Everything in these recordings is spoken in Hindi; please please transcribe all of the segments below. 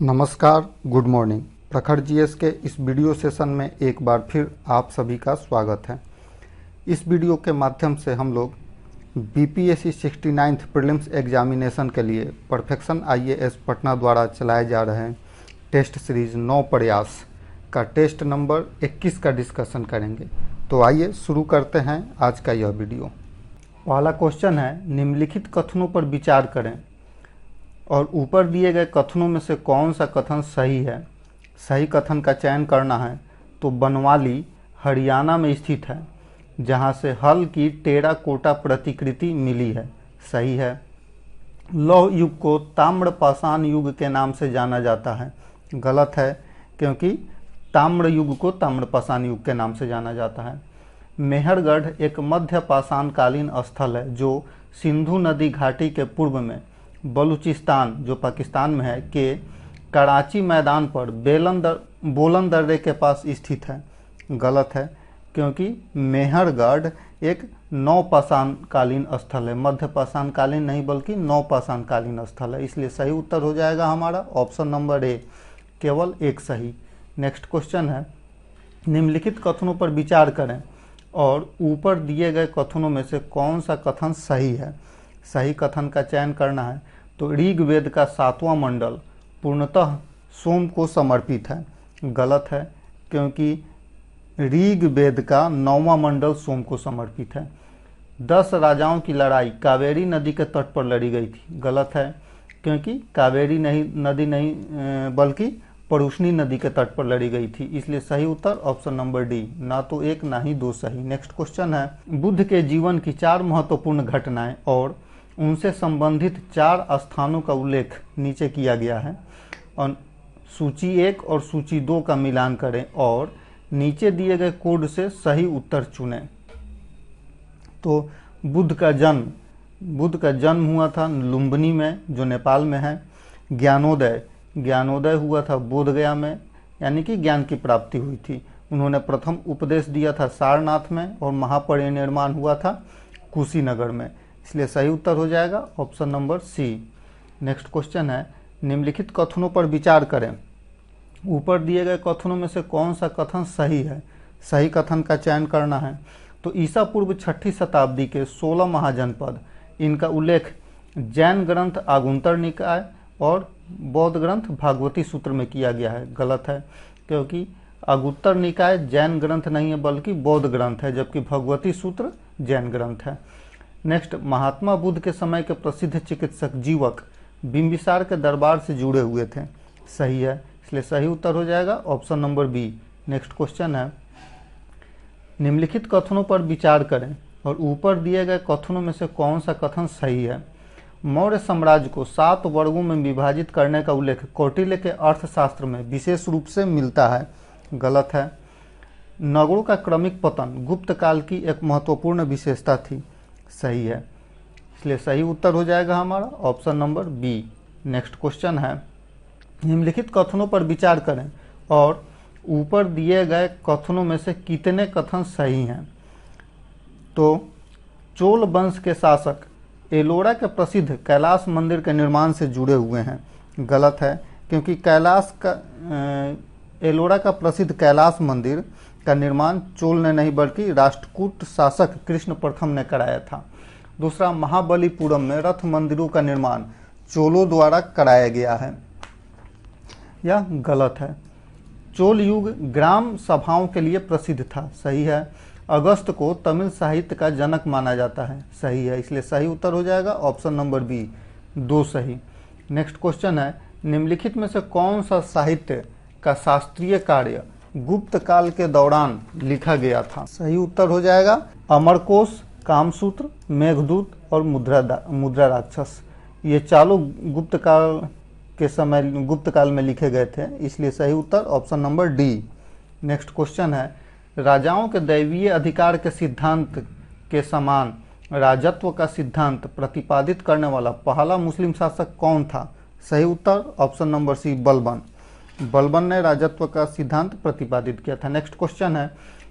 नमस्कार, गुड मॉर्निंग। प्रखर जीएस के इस वीडियो सेशन में एक बार फिर आप सभी का स्वागत है। इस वीडियो के माध्यम से हम लोग बीपीएससी 69th प्रीलिम्स एग्जामिनेशन के लिए परफेक्शन आईएएस पटना द्वारा चलाए जा रहे हैं टेस्ट सीरीज 9 प्रयास का टेस्ट नंबर 21 का डिस्कशन करेंगे। तो आइए शुरू करते हैं आज का यह वीडियो। पहला क्वेश्चन है, निम्नलिखित कथनों पर विचार करें और ऊपर दिए गए कथनों में से कौन सा कथन सही है। सही कथन का चयन करना है तो बनवाली हरियाणा में स्थित है, जहां से हल की टेराकोटा प्रतिकृति मिली है। सही है। लौह युग को ताम्रपाषाण युग के नाम से जाना जाता है। गलत है, क्योंकि ताम्र युग को ताम्रपाषाण युग के नाम से जाना जाता है। मेहरगढ़ एक मध्य पाषाणकालीन स्थल है जो सिंधु नदी घाटी के पूर्व में बलूचिस्तान, जो पाकिस्तान में है, के कराची मैदान पर बोलन दर्रे के पास स्थित है। गलत है, क्योंकि मेहरगढ़ एक नवपाषाणकालीन स्थल है, मध्य पाषाणकालीन नहीं बल्कि नवपाषाणकालीन स्थल है। इसलिए सही उत्तर हो जाएगा हमारा ऑप्शन नंबर ए, केवल एक सही। नेक्स्ट क्वेश्चन है, निम्नलिखित कथनों पर विचार करें और ऊपर दिए गए कथनों में से कौन सा कथन सही है। सही कथन का चयन करना है तो ऋग्वेद का 7वां मंडल पूर्णतः सोम को समर्पित है। गलत है, क्योंकि ऋग्वेद का 9वां मंडल सोम को समर्पित है। 10 राजाओं की लड़ाई कावेरी नदी के तट पर लड़ी गई थी। गलत है, क्योंकि कावेरी नदी नहीं बल्कि परुष्णी नदी के तट पर लड़ी गई थी। इसलिए सही उत्तर ऑप्शन नंबर डी, ना तो एक ना ही दो सही। नेक्स्ट क्वेश्चन है, बुद्ध के जीवन की 4 महत्वपूर्ण घटनाएं और उनसे संबंधित 4 स्थानों का उल्लेख नीचे किया गया है और सूची 1 और सूची 2 का मिलान करें और नीचे दिए गए कोड से सही उत्तर चुनें। तो बुद्ध का जन्म हुआ था लुम्बिनी में, जो नेपाल में है। ज्ञानोदय हुआ था बोधगया में, यानी कि ज्ञान की प्राप्ति हुई थी। उन्होंने प्रथम उपदेश दिया था सारनाथ में और महापरिनिर्वाण हुआ था कुशीनगर में। इसलिए सही उत्तर हो जाएगा option number C. Next question है, निम्नलिखित कथनों पर विचार करें। ऊपर दिए गए कथनों में से कौन सा कथन सही है। सही कथन का चयन करना है तो ईसा पूर्व 6ठी शताब्दी के 16 महाजनपद, इनका उल्लेख जैन ग्रंथ आगुंतर निकाय और बौद्ध ग्रंथ भागवती सूत्र में किया गया है। गलत है, क्योंकि आगुत्तर निकाय जैन ग्रंथ नहीं है बल्कि बौद्ध ग्रंथ है, जबकि भगवती सूत्र जैन ग्रंथ है। नेक्स्ट, महात्मा बुद्ध के समय के प्रसिद्ध चिकित्सक जीवक बिंबिसार के दरबार से जुड़े हुए थे। सही है, इसलिए सही उत्तर हो जाएगा option number B. Next question है, निम्नलिखित कथनों पर विचार करें और ऊपर दिए गए कथनों में से कौन सा कथन सही है। मौर्य साम्राज्य को 7 वर्गों में विभाजित करने का उल्लेख कौटिल्य के अर्थशास्त्र में विशेष रूप से मिलता है। गलत है। नगरों का क्रमिक पतन गुप्त काल की एक महत्वपूर्ण विशेषता थी। सही है, इसलिए सही उत्तर हो जाएगा हमारा option number B. Next question है, निम्नलिखित कथनों पर विचार करें और ऊपर दिए गए कथनों में से कितने कथन सही हैं। तो चोल वंश के शासक एलोरा के प्रसिद्ध कैलाश मंदिर के निर्माण से जुड़े हुए हैं। गलत है, क्योंकि एलोरा का प्रसिद्ध कैलाश मंदिर का निर्माण चोल ने नहीं बल्कि राष्ट्रकूट शासक कृष्ण प्रथम ने कराया था। दूसरा, महाबलीपुरम में रथ मंदिरों का निर्माण चोलों द्वारा कराया गया है। यह गलत है। चोल युग ग्राम सभाओं के लिए प्रसिद्ध था। सही है। अगस्त को तमिल साहित्य का जनक माना जाता है। सही है, इसलिए सही उत्तर हो जाएगा ऑप्शन नंबर बी, 2 सही। नेक्स्ट क्वेश्चन है, निम्नलिखित में से कौन सा साहित्य का शास्त्रीय कार्य गुप्त काल के दौरान लिखा गया था। सही उत्तर हो जाएगा अमरकोश, कामसूत्र, मेघदूत और मुद्रा राक्षस। ये चारों गुप्त काल में लिखे गए थे, इसलिए सही उत्तर option number D. Next question है, राजाओं के दैवीय अधिकार के सिद्धांत के समान राजत्व का सिद्धांत प्रतिपादित करने वाला पहला मुस्लिम शासक कौन था। सही उत्तर ऑप्शन नंबर सी, बलबन ने राजत्व का सिद्धांत प्रतिपादित किया था। नेक्स्ट क्वेश्चन है,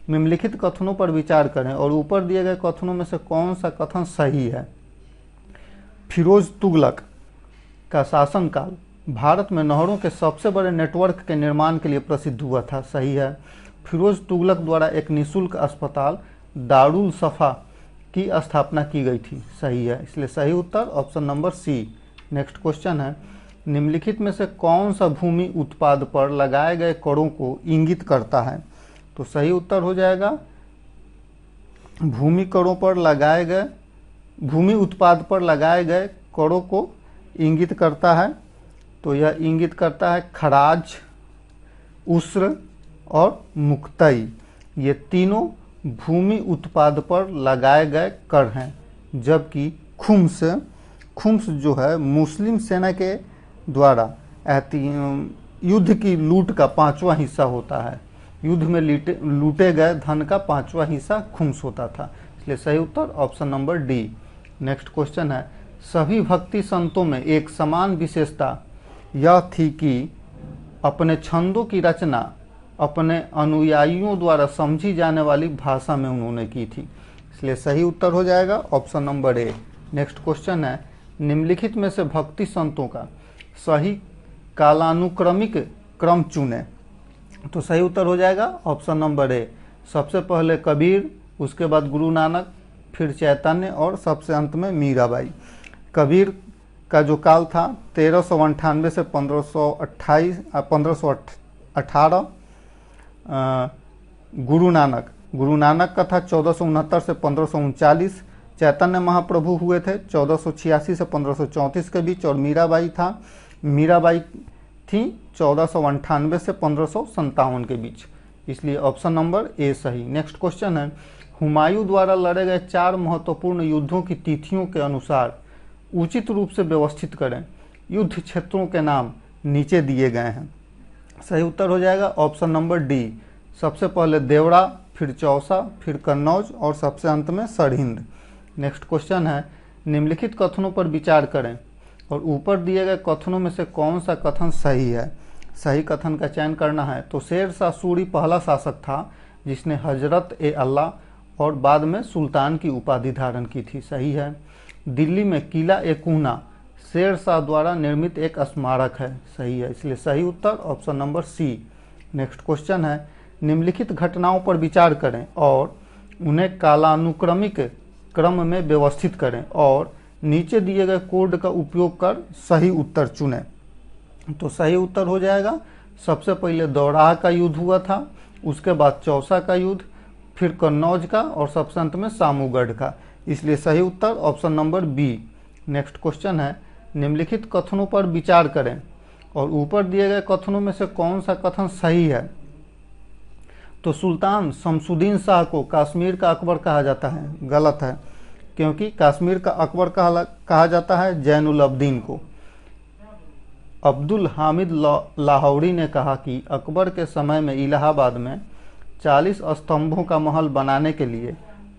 निम्नलिखित कथनों पर विचार करें और ऊपर दिए गए कथनों में से कौन सा कथन सही है। फिरोज तुगलक का शासनकाल भारत में नहरों के सबसे बड़े नेटवर्क के निर्माण के लिए प्रसिद्ध हुआ था। सही है। फिरोज तुगलक द्वारा एक निःशुल्क अस्पताल दारुल सफा की स्थापना की गई थी। सही है, इसलिए सही उत्तर option number C. Next question है, निम्नलिखित में से कौन सा भूमि उत्पाद पर लगाए गए करों को इंगित करता है? तो सही उत्तर हो जाएगा भूमि उत्पाद पर लगाए गए करों को इंगित करता है। तो यह इंगित करता है खराज, उस्र और मुक्तई। ये तीनों भूमि उत्पाद पर लगाए गए कर हैं। जबकि खुम्स जो है मुस्लिम सेना के द्वारा युद्ध की लूट का 5वां हिस्सा होता है। युद्ध में लूटे गए धन का 5वां हिस्सा खुम्स होता था। इसलिए सही उत्तर option number D. Next question है, सभी भक्ति संतों में एक समान विशेषता यह थी कि अपने छंदों की रचना अपने अनुयायियों द्वारा समझी जाने वाली भाषा में उन्होंने की थी। इसलिए सही उत्तर हो जाएगा option number A. Next question है, निम्नलिखित में से भक्ति संतों का सही कालानुक्रमिक क्रम चुने। तो सही उत्तर हो जाएगा ऑप्शन नंबर ए। सबसे पहले कबीर, उसके बाद गुरु नानक, फिर चैतन्य और सबसे अंत में मीराबाई। कबीर का जो काल था 1398 से 1518। गुरु नानक का था 1469 से 1539। चैतन्य महाप्रभु हुए थे 1486 से 1534 के बीच। और मीराबाई थी 1498 से 1557 के बीच। इसलिए ऑप्शन नंबर ए सही। नेक्स्ट क्वेश्चन है, हुमायूं द्वारा लड़े गए 4 महत्वपूर्ण युद्धों की तिथियों के अनुसार उचित रूप से व्यवस्थित करें। युद्ध क्षेत्रों के नाम नीचे दिए गए हैं। सही उत्तर हो जाएगा ऑप्शन नंबर डी। सबसे पहले देवड़ा, फिर चौसा, फिर कन्नौज और सबसे अंत में सरहिंद। नेक्स्ट क्वेश्चन है, निम्नलिखित कथनों पर विचार करें और ऊपर दिए गए कथनों में से कौन सा कथन सही है? सही कथन का चयन करना है। तो शेर शाह सूरी पहला शासक था जिसने हजरत ए अल्लाह और बाद में सुल्तान की उपाधि धारण की थी। सही है। दिल्ली में किला ए कूना शेर शाह द्वारा निर्मित एक स्मारक है। सही है, इसलिए सही उत्तर option number C. Next question है, निम्नलिखित घटनाओं पर विचार करें और उन्हें कालानुक्रमिक क्रम में व्यवस्थित करें और नीचे दिए गए कोड का उपयोग कर सही उत्तर चुनें। तो सही उत्तर हो जाएगा, सबसे पहले दौराहा का युद्ध हुआ था, उसके बाद चौसा का युद्ध, फिर कन्नौज का और सबसे अंत में सामूगढ़ का। इसलिए सही उत्तर option number B. Next question है, निम्नलिखित कथनों पर विचार करें और ऊपर दिए गए कथनों में से कौन सा कथन सही है? तो सुल्तान शमसुद्दीन शाह को कश्मीर का अकबर कहा जाता है। गलत है, क्योंकि कश्मीर का अकबर कहा जाता है जैनुल अब्दीन को। अब्दुल हामिद लाहौरी ने कहा कि अकबर के समय में इलाहाबाद में 40 स्तंभों का महल बनाने के लिए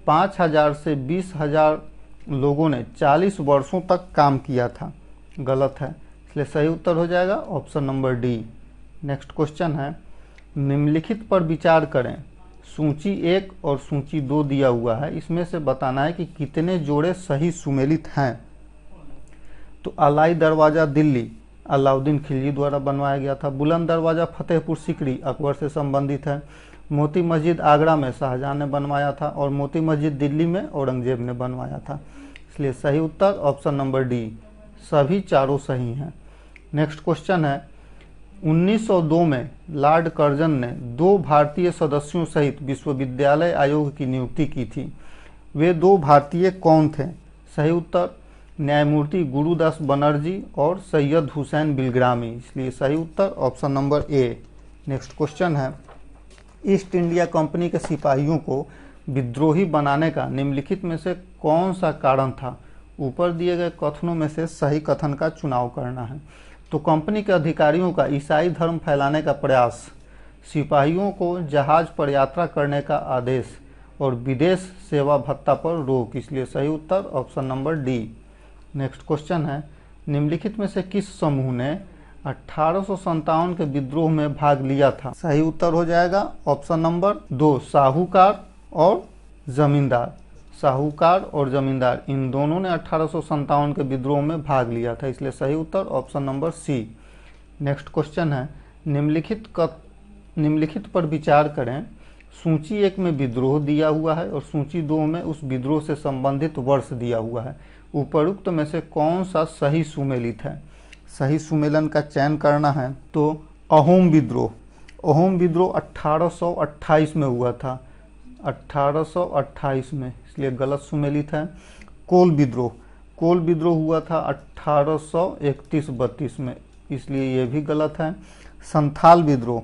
5000 से 20,000 लोगों ने 40 वर्षों तक काम किया था। गलत है, इसलिए सही उत्तर हो जाएगा option number D. Next question है, निम्नलिखित पर विचार करें। सूची 1 और सूची 2 दिया हुआ है, इसमें से बताना है कि कितने जोड़े सही सुमेलित हैं। तो अलाई दरवाज़ा दिल्ली अलाउद्दीन खिलजी द्वारा बनवाया गया था। बुलंद दरवाज़ा फतेहपुर सीकरी अकबर से संबंधित है। मोती मस्जिद आगरा में शाहजहां ने बनवाया था और मोती मस्जिद दिल्ली में औरंगजेब ने बनवाया था। इसलिए सही उत्तर ऑप्शन नंबर डी। सभी चारों सही हैं। नेक्स्ट क्वेश्चन है, 1902 में लॉर्ड कर्जन ने 2 भारतीय सदस्यों सहित विश्वविद्यालय आयोग की नियुक्ति की थी। वे 2 भारतीय कौन थे? सही उत्तर न्यायमूर्ति गुरुदास बनर्जी और सैयद हुसैन बिलग्रामी। इसलिए सही उत्तर option number A. Next question है, ईस्ट इंडिया कंपनी के सिपाहियों को विद्रोही बनाने का निम्नलिखित में से कौन सा कारण था? ऊपर दिए गए कथनों में से सही कथन का चुनाव करना है। तो कंपनी के अधिकारियों का ईसाई धर्म फैलाने का प्रयास, सिपाहियों को जहाज पर यात्रा करने का आदेश और विदेश सेवा भत्ता पर रोक। इसलिए सही उत्तर option number D. Next question है, निम्नलिखित में से किस समूह ने 1857 के विद्रोह में भाग लिया था? सही उत्तर हो जाएगा ऑप्शन नंबर 2, साहूकार और जमींदार। साहूकार और जमींदार इन दोनों ने 1857 के विद्रोह में भाग लिया था। इसलिए सही उत्तर option number C. Next question है, निम्नलिखित पर विचार करें। सूची 1 में विद्रोह दिया हुआ है और सूची 2 में उस विद्रोह से संबंधित वर्ष दिया हुआ है। उपरोक्त में से कौन सा सही सुमेलित है? सही सुमेलन का चयन करना है तो अहोम विद्रोह 1828 में हुआ था, 1828 में, इसलिए गलत सुमेलित है। कोल विद्रोह हुआ था 1831-32 में, इसलिए ये भी गलत है। संथाल विद्रोह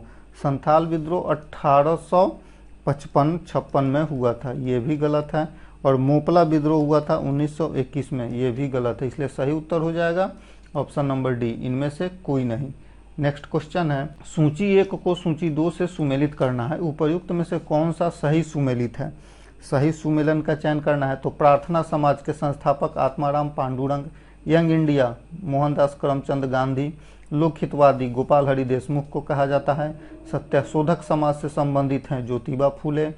1855-56 में हुआ था, ये भी गलत है। और मोपला विद्रोह हुआ था 1921 में, ये भी गलत है, इसलिए सही उत्तर हो जाएगा ऑप्शन नंबर डी, इनमें से कोई नहीं। नेक्स्ट क्वेश्चन है, सूची 1 को सूची 2 से सुमेलित करना है। उपर्युक्त में से कौन सा सही सुमेलित है? सही सुमेलन का चयन करना है तो प्रार्थना समाज के संस्थापक आत्माराम पांडुरंग, यंग इंडिया मोहनदास करमचंद गांधी, लोकहितवादी गोपाल हरि देशमुख को कहा जाता है। सत्यशोधक समाज से संबंधित हैं ज्योतिबा फूले।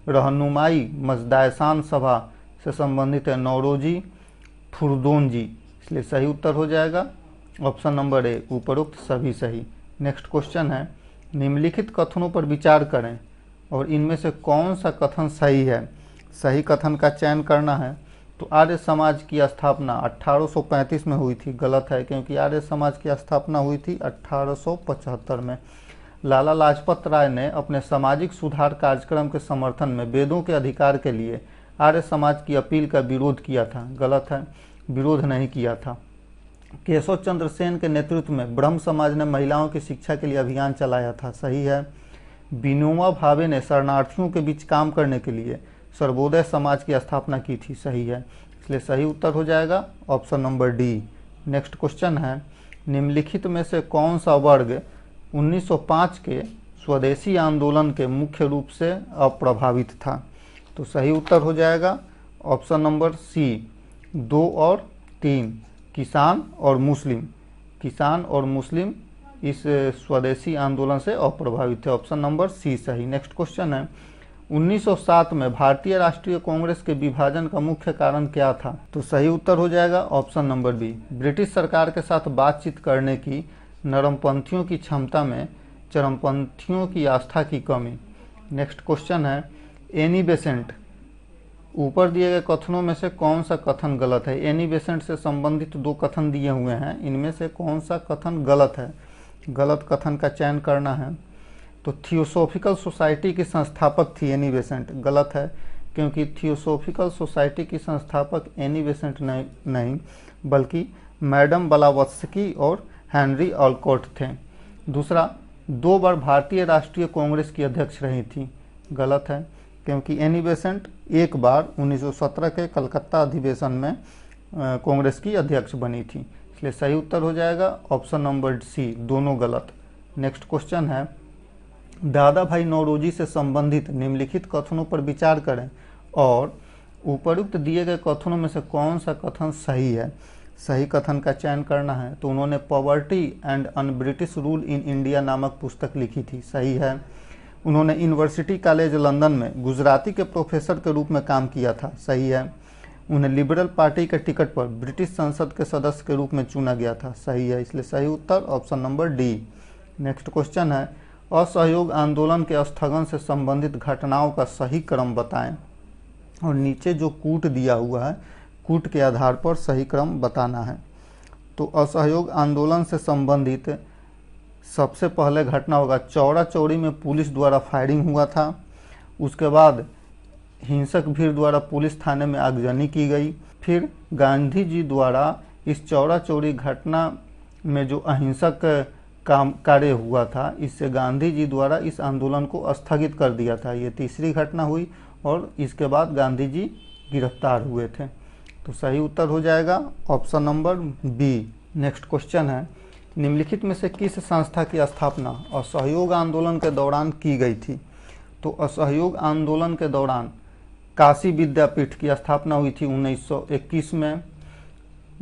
रहनुमाई मजदायसान सभा से संबंधित है नौरोजी फुरदोन जी, इसलिए सही उत्तर हो जाएगा ऑप्शन नंबर ए, उपरोक्त सभी सही। नेक्स्ट क्वेश्चन है, निम्नलिखित कथनों पर विचार करें और इनमें से कौन सा कथन सही है? सही कथन का चयन करना है तो आर्य समाज की स्थापना 1835 में हुई थी, गलत है क्योंकि आर्य समाज की स्थापना हुई थी 1875 में। लाला लाजपत राय ने अपने सामाजिक सुधार कार्यक्रम के समर्थन में वेदों के अधिकार के लिए आर्य समाज की अपील का विरोध किया था, गलत है, विरोध नहीं किया था। केशव चंद्र सेन के नेतृत्व में ब्रह्म समाज ने महिलाओं की शिक्षा के लिए अभियान चलाया था, सही है। विनोबा भावे ने शरणार्थियों के बीच काम करने के लिए सर्वोदय समाज की स्थापना की थी, सही है, इसलिए सही उत्तर हो जाएगा option number D. Next question है, निम्नलिखित में से कौन सा वर्ग 1905 के स्वदेशी आंदोलन के मुख्य रूप से अप्रभावित था? तो सही उत्तर हो जाएगा ऑप्शन नंबर सी, 2 और 3, किसान और मुस्लिम इस स्वदेशी आंदोलन से अप्रभावित थे, ऑप्शन नंबर सी सही। नेक्स्ट क्वेश्चन है, 1907 में भारतीय राष्ट्रीय कांग्रेस के विभाजन का मुख्य कारण क्या था? तो सही उत्तर हो जाएगा ऑप्शन नंबर बी, ब्रिटिश सरकार के साथ बातचीत करने की नरमपंथियों की क्षमता में चरमपंथियों की आस्था की कमी। नेक्स्ट क्वेश्चन है, एनी बेसेंट, ऊपर दिए गए कथनों में से कौन सा कथन गलत है? एनी बेसेंट से संबंधित 2 कथन दिए हुए हैं, इनमें से कौन सा कथन गलत है? गलत कथन का चयन करना है तो थियोसॉफिकल सोसाइटी की संस्थापक थी एनी बेसेंट, गलत है क्योंकि थियोसॉफिकल सोसाइटी की संस्थापक एनी बेसेंट नहीं बल्कि मैडम ब्लावत्स्की और हेनरी ऑलकॉट थे। दूसरा, 2 बार भारतीय राष्ट्रीय कांग्रेस की अध्यक्ष रही थी, गलत है क्योंकि एनी बेसेंट 1 बार 1917 के कलकत्ता अधिवेशन में कांग्रेस की अध्यक्ष बनी थी, इसलिए सही उत्तर हो जाएगा ऑप्शन नंबर सी, दोनों गलत। नेक्स्ट क्वेश्चन है, दादा भाई नौरोजी से संबंधित निम्नलिखित कथनों पर विचार करें और उपयुक्त दिए गए कथनों में से कौन सा कथन सही है? सही कथन का चयन करना है तो उन्होंने poverty and un British rule in India नामक पुस्तक लिखी थी, सही है। उन्होंने यूनिवर्सिटी कॉलेज लंदन में गुजराती के प्रोफेसर के रूप में काम किया था, सही है। उन्हें लिबरल पार्टी के टिकट पर ब्रिटिश संसद के सदस्य के रूप में चुना गया था, सही है, इसलिए सही उत्तर option number D. Next question है, असहयोग आंदोलन के स्थगन से संबंधित घटनाओं का सही क्रम बताएं और नीचे जो कूट दिया हुआ है कूट के आधार पर सही क्रम बताना है। तो असहयोग आंदोलन से संबंधित सबसे पहले घटना होगा चौरा चौरी में पुलिस द्वारा फायरिंग हुआ था, उसके बाद हिंसक भीड़ द्वारा पुलिस थाने में आगजनी की गई, फिर गांधी जी द्वारा इस चौरा चौरी घटना में जो अहिंसक कार्य हुआ था इससे गांधी जी द्वारा इस आंदोलन को स्थगित कर दिया था, ये तीसरी घटना हुई और इसके बाद गांधी जी गिरफ्तार हुए थे। तो सही उत्तर हो जाएगा option number B. Next question है, निम्नलिखित में से किस संस्था की स्थापना असहयोग आंदोलन के दौरान की गई थी? तो असहयोग आंदोलन के दौरान काशी विद्यापीठ की स्थापना हुई थी 1921 में,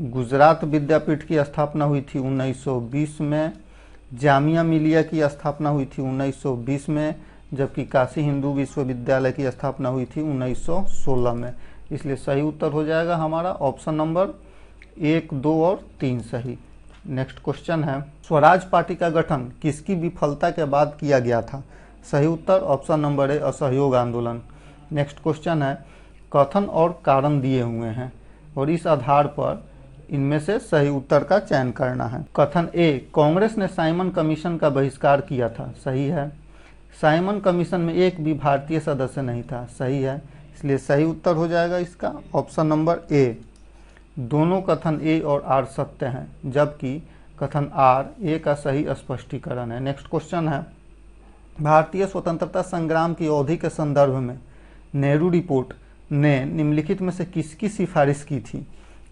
गुजरात विद्यापीठ की स्थापना हुई थी 1920 में, जामिया मिलिया की स्थापना हुई थी 1920 में, जबकि काशी हिंदू विश्वविद्यालय की स्थापना हुई थी 1916 में, इसलिए सही उत्तर हो जाएगा हमारा ऑप्शन नंबर 1, 2 और 3 सही। नेक्स्ट क्वेश्चन है, स्वराज पार्टी का गठन किसकी विफलता के बाद किया गया था? सही उत्तर ऑप्शन नंबर ए, असहयोग आंदोलन। नेक्स्ट क्वेश्चन है, कथन और कारण दिए हुए हैं और इस आधार पर इनमें से सही उत्तर का चयन करना है। कथन ए, कांग्रेस ने साइमन कमीशन का बहिष्कार किया था। सही है। साइमन कमीशन में एक भी भारतीय सदस्य नहीं था। सही है, इसलिए सही उत्तर हो जाएगा इसका ऑप्शन नंबर ए। दोनों कथन ए और आर सत्य हैं, जबकि कथन आर ए का सही स्पष्टीकरण है। नेक्स्ट क्वेश्चन है, भारतीय स्वतंत्रता संग्राम की अवधि के संदर्भ में नेहरू रिपोर्ट ने निम्नलिखित में से किसकी सिफारिश की थी?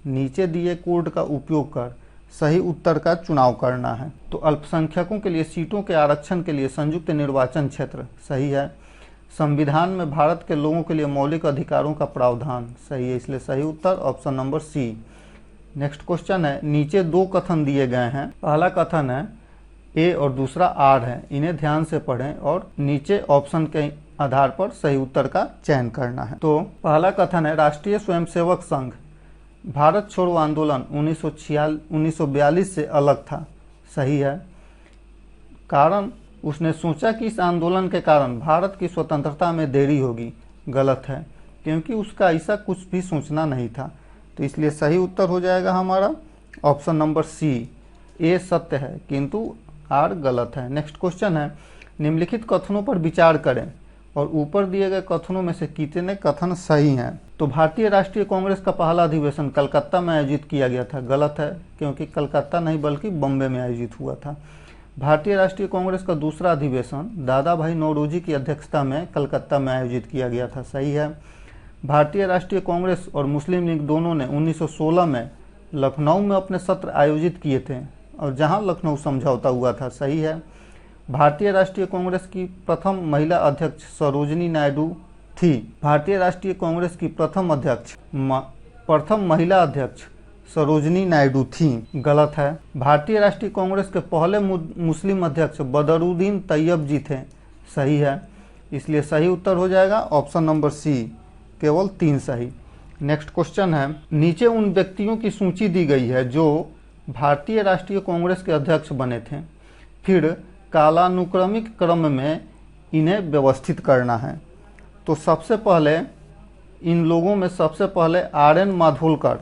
नीचे दिए कोड का उपयोग कर सही उत्तर का चुनाव करना है। तो अल्पसंख्यकों के लिए सीटों के आरक्षण के लिए संयुक्त निर्वाचन क्षेत्र। सही है। संविधान में भारत के लोगों के लिए मौलिक अधिकारों का प्रावधान। सही है, इसलिए सही उत्तर option number C. Next question है, नीचे दो कथन दिए गए हैं। पहला कथन है ए और दूसरा आर है। इन्हें ध्यान से पढ़ें और नीचे ऑप्शन के आधार पर सही उत्तर का चयन करना है। तो पहला कथन है, राष्ट्रीय स्वयंसेवक संघ भारत छोड़ो आंदोलन 1942 से अलग था। सही है। कारण, उसने सोचा कि इस आंदोलन के कारण भारत की स्वतंत्रता में देरी होगी। गलत है, क्योंकि उसका ऐसा कुछ भी सोचना नहीं था। तो इसलिए सही उत्तर हो जाएगा हमारा ऑप्शन नंबर सी। ए सत्य है किंतु आर गलत है। नेक्स्ट क्वेश्चन है, निम्नलिखित कथनों पर विचार करें और ऊपर दिए गए कथनों में से कितने कथन सही हैं? तो भारतीय राष्ट्रीय कांग्रेस का पहला अधिवेशन कलकत्ता में आयोजित किया गया था। गलत है, क्योंकि कलकत्ता नहीं बल्कि बॉम्बे में आयोजित हुआ था। भारतीय राष्ट्रीय कांग्रेस का दूसरा अधिवेशन दादा भाई नौरोजी की अध्यक्षता में कलकत्ता में आयोजित किया गया था। सही है। भारतीय राष्ट्रीय कांग्रेस और मुस्लिम लीग दोनों ने 1916 में लखनऊ में अपने सत्र आयोजित किए थे और जहां लखनऊ समझौता हुआ था। सही है। भारतीय राष्ट्रीय कांग्रेस की प्रथम महिला अध्यक्ष सरोजिनी नायडू थी। भारतीय राष्ट्रीय कांग्रेस की प्रथम महिला अध्यक्ष सरोजिनी नायडू थी। गलत है। भारतीय राष्ट्रीय कांग्रेस के पहले मुस्लिम अध्यक्ष बदरुद्दीन तैयब जी थे। सही है, इसलिए सही उत्तर हो जाएगा ऑप्शन नंबर सी। केवल 3 सही। नेक्स्ट क्वेश्चन है, नीचे उन व्यक्तियों की सूची दी गई है जो भारतीय राष्ट्रीय कांग्रेस के अध्यक्ष बने थे, फिर कालानुक्रमिक क्रम में इन्हें व्यवस्थित करना है। तो सबसे पहले इन लोगों में सबसे पहले आर.एन. माधोलकर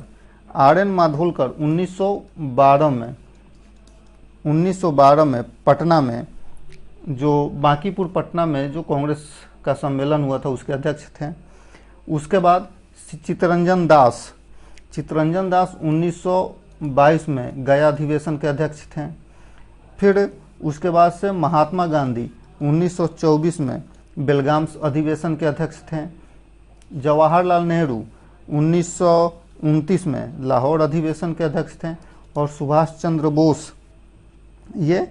1912 में पटना में, जो बांकीपुर पटना में जो कांग्रेस का सम्मेलन हुआ था उसके अध्यक्ष थे। उसके बाद चित्तरंजन दास 1922 में गया अधिवेशन के अध्यक्ष थे। फिर उसके बाद से महात्मा गांधी 1924 में बेलगाम अधिवेशन के अध्यक्ष थे। जवाहरलाल नेहरू 1929 में लाहौर अधिवेशन के अध्यक्ष थे और सुभाष चंद्र बोस ये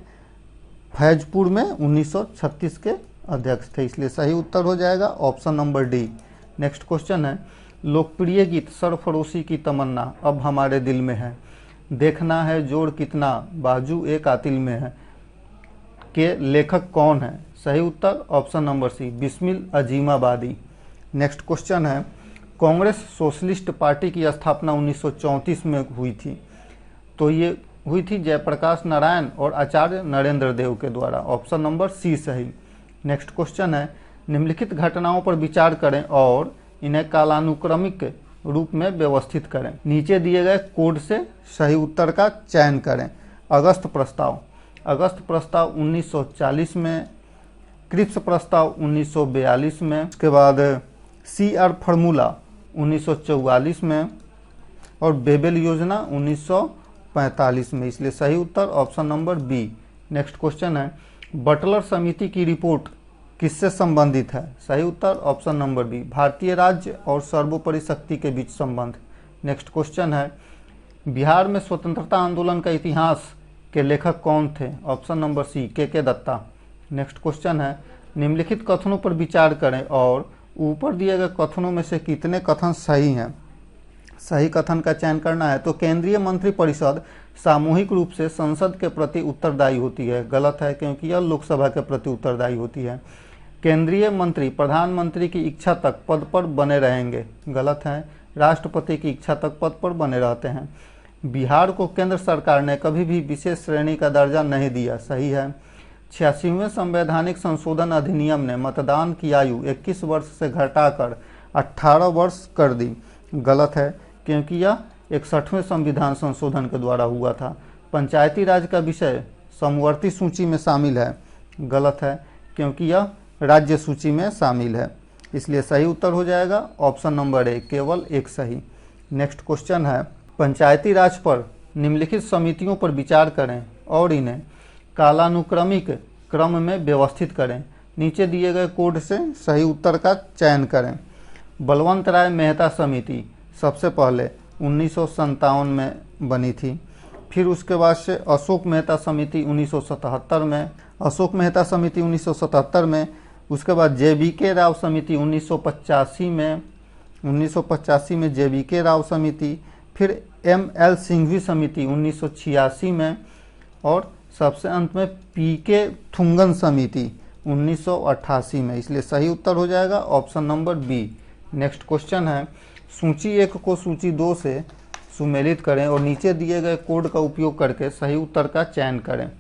फैजपुर में 1936 के अध्यक्ष थे। इसलिए सही उत्तर हो जाएगा option number D. Next question है, लोकप्रिय गीत सरफरोशी की तमन्ना अब हमारे दिल में है, देखना है जोड़ कितना बाजू एक कातिल में है के लेखक कौन है? सही उत्तर option number C, Bismil Azimabadi. Next question है, कांग्रेस सोशलिस्ट पार्टी की स्थापना 1934 में हुई थी। तो ये हुई थी जयप्रकाश नारायण और आचार्य नरेंद्र देव के द्वारा। ऑप्शन नंबर सी सही। नेक्स्ट क्वेश्चन है, निम्नलिखित घटनाओं पर विचार करें और इन्हें कालानुक्रमिक रूप में व्यवस्थित करें। नीचे दिए गए कोड से सही उत्तर का चयन करें। अगस्त प्रस्ताव 1940 में, क्रिप्स प्रस्ताव 1942 में, उसके बाद CR फार्मूला 1944 में और बेबेल योजना 1945 में। इसलिए सही उत्तर option number B. Next question है, बटलर समिति की रिपोर्ट किससे संबंधित है? सही उत्तर ऑप्शन नंबर बी, भारतीय राज्य और सर्वोपरि शक्ति के बीच संबंध। नेक्स्ट क्वेश्चन है, बिहार में स्वतंत्रता आंदोलन का इतिहास के लेखक कौन थे? ऑप्शन नंबर सी, के दत्ता। नेक्स्ट क्वेश्चन है, निम्नलिखित कथनों पर विचार करें और ऊपर दिए गए कथनों में से कितने कथन सही हैं? सही कथन का चयन करना है। तो केंद्रीय मंत्रिपरिषद सामूहिक रूप से संसद के प्रति उत्तरदायी होती है। गलत है, क्योंकि यह लोकसभा के प्रति उत्तरदायी होती है। केंद्रीय मंत्री प्रधानमंत्री की इच्छा तक पद पर बने रहेंगे। गलत है, राष्ट्रपति की इच्छा तक पद पर बने रहते हैं। बिहार को केंद्र सरकार ने कभी भी विशेष श्रेणी का दर्जा नहीं दिया, सही है। 86वें संवैधानिक संशोधन अधिनियम ने मतदान की आयु 21 वर्ष से घटाकर 18 वर्ष कर दी, गलत है, क्योंकि यह 61वें संविधान संशोधन के द्वारा हुआ था। पंचायती राज का विषय समवर्ती सूची में शामिल है, गलत है, क्योंकि यह राज्य सूची में शामिल है। इसलिए सही उत्तर हो जाएगा ऑप्शन नंबर ए, केवल एक सही। नेक्स्ट क्वेश्चन है, पंचायती राज पर निम्नलिखित समितियों पर विचार करें और इन्हें कालानुक्रमिक क्रम में व्यवस्थित करें। नीचे दिए गए कोड से सही उत्तर का चयन करें। बलवंत राय मेहता समिति सबसे पहले 1957 में बनी थी। फिर उसके बाद से अशोक मेहता समिति 1977 में, अशोक मेहता समिति 1977 में, उसके बाद JBK राव समिति 1985 में, 1985 में JBK राव समिति, फिर ML सिंघवी समिति 1986 में और सबसे अंत में PK थुंगन समिति 1988 में। इसलिए सही उत्तर हो जाएगा option number B. Next question है, सूची 1 को सूची 2 से सुमेलित करें और नीचे दिए गए कोड का उपयोग करके सही उत्तर का चयन करें।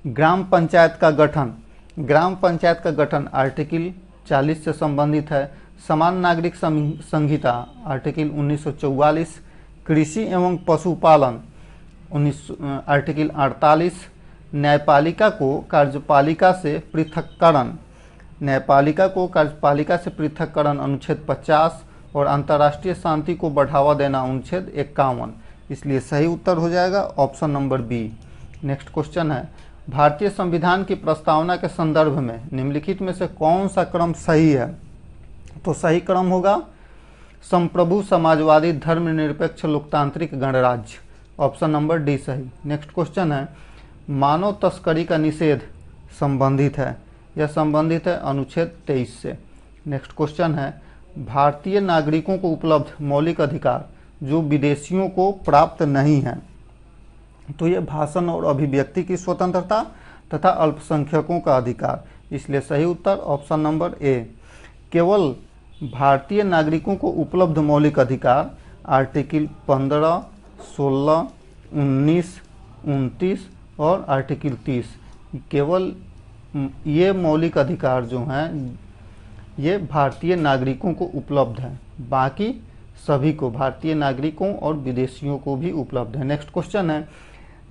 ग्राम पंचायत का गठन, ग्राम पंचायत का गठन आर्टिकल 40 से संबंधित है। समान नागरिक संहिता आर्टिकल 1944, कृषि एवं पशुपालन आर्टिकल 48, न्यायपालिका को कार्यपालिका से पृथक्करण, न्यायपालिका को कार्यपालिका से पृथक्करण अनुच्छेद 50 और अंतर्राष्ट्रीय शांति को बढ़ावा देना अनुच्छेद 51। इसलिए सही उत्तर हो जाएगा option number B. Next question है, भारतीय संविधान की प्रस्तावना के संदर्भ में निम्नलिखित में से कौन सा क्रम सही है? तो सही क्रम होगा संप्रभु समाजवादी धर्मनिरपेक्ष लोकतांत्रिक गणराज्य, ऑप्शन नंबर डी सही। नेक्स्ट क्वेश्चन है, मानव तस्करी का निषेध संबंधित है, यह संबंधित है अनुच्छेद 23 से। नेक्स्ट क्वेश्चन है, भारतीय नागरिकों को उपलब्ध मौलिक अधिकार जो विदेशियों को प्राप्त नहीं है, तो ये भाषण और अभिव्यक्ति की स्वतंत्रता तथा अल्पसंख्यकों का अधिकार। इसलिए सही उत्तर ऑप्शन नंबर ए। केवल भारतीय नागरिकों को उपलब्ध मौलिक अधिकार आर्टिकल 15, 16, 19, 29 और आर्टिकल 30, केवल ये मौलिक अधिकार जो हैं ये भारतीय नागरिकों को उपलब्ध है, बाकी सभी को, भारतीय नागरिकों और विदेशियों को भी उपलब्ध है। नेक्स्ट क्वेश्चन है,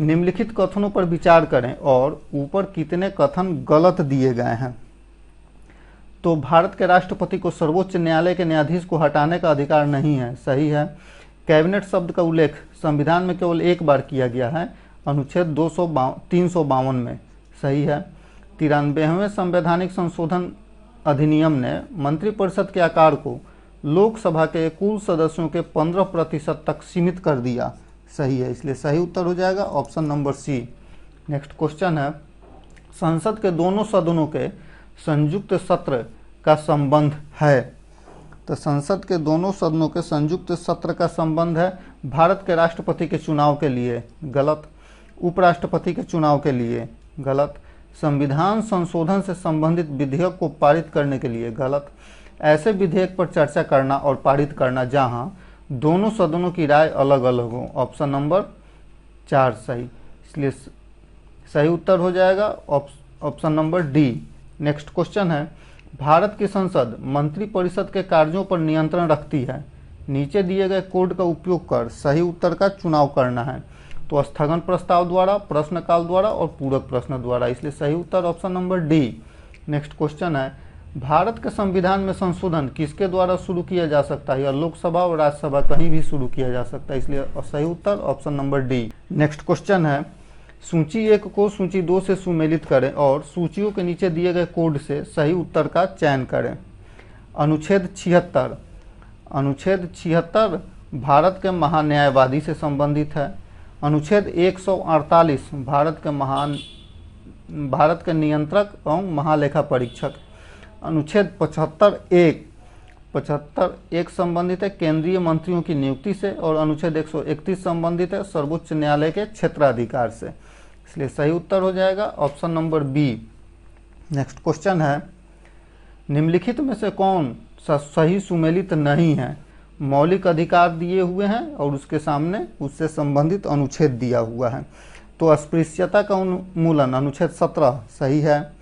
निम्नलिखित कथनों पर विचार करें और ऊपर कितने कथन गलत दिए गए हैं। तो भारत के राष्ट्रपति को सर्वोच्च न्यायालय के न्यायाधीश को हटाने का अधिकार नहीं है, सही है। कैबिनेट शब्द का उल्लेख संविधान में केवल एक बार किया गया है, अनुच्छेद 352 में, सही है। 93वें संवैधानिक संशोधन अधिनियम ने मंत्रिपरिषद के आकार को लोकसभा के कुल सदस्यों के 15% तक सीमित कर दिया, सही है। इसलिए सही उत्तर हो जाएगा option number C. Next question है, संसद के दोनों सदनों के संयुक्त सत्र का संबंध है। तो संसद के दोनों सदनों के संयुक्त सत्र का संबंध है भारत के राष्ट्रपति के चुनाव के लिए, गलत। उपराष्ट्रपति के चुनाव के लिए, गलत। संविधान संशोधन से संबंधित विधेयक को पारित करने के लिए, गलत। ऐसे विधेयक पर चर्चा करना और पारित करना जहां दोनों सदनों की राय अलग अलग हो, ऑप्शन नंबर 4 सही। इसलिए सही उत्तर हो जाएगा option number D. Next question है, भारत की संसद मंत्रिपरिषद के कार्यों पर नियंत्रण रखती है। नीचे दिए गए कोड का उपयोग कर सही उत्तर का चुनाव करना है। तो स्थगन प्रस्ताव द्वारा, प्रश्नकाल द्वारा और पूरक प्रश्न द्वारा। इसलिए सही उत्तर option number D. Next question है, भारत के संविधान में संशोधन किसके द्वारा शुरू किया जा सकता है? या लोकसभा और राज्यसभा कहीं भी शुरू किया जा सकता है, इसलिए सही उत्तर option number D. Next question है, सूची 1 को सूची 2 से सुमेलित करें और सूचियों के नीचे दिए गए कोड से सही उत्तर का चयन करें। अनुच्छेद 76, अनुच्छेद 76 भारत के महान्यायवादी से संबंधित है। अनुच्छेद 148 भारत के नियंत्रक एवं महालेखा परीक्षक। अनुच्छेद 75(1) संबंधित है केंद्रीय मंत्रियों की नियुक्ति से और अनुच्छेद 131 संबंधित है सर्वोच्च न्यायालय के क्षेत्राधिकार से। इसलिए सही उत्तर हो जाएगा option number B. Next question है, निम्नलिखित में से कौन सा सही सुमेलित नहीं है? मौलिक अधिकार दिए हुए हैं और उसके सामने उससे संबंधित अनुच्छेद दिया हुआ है। तो अस्पृश्यता का उन्मूलन अनुच्छेद 17 सही है।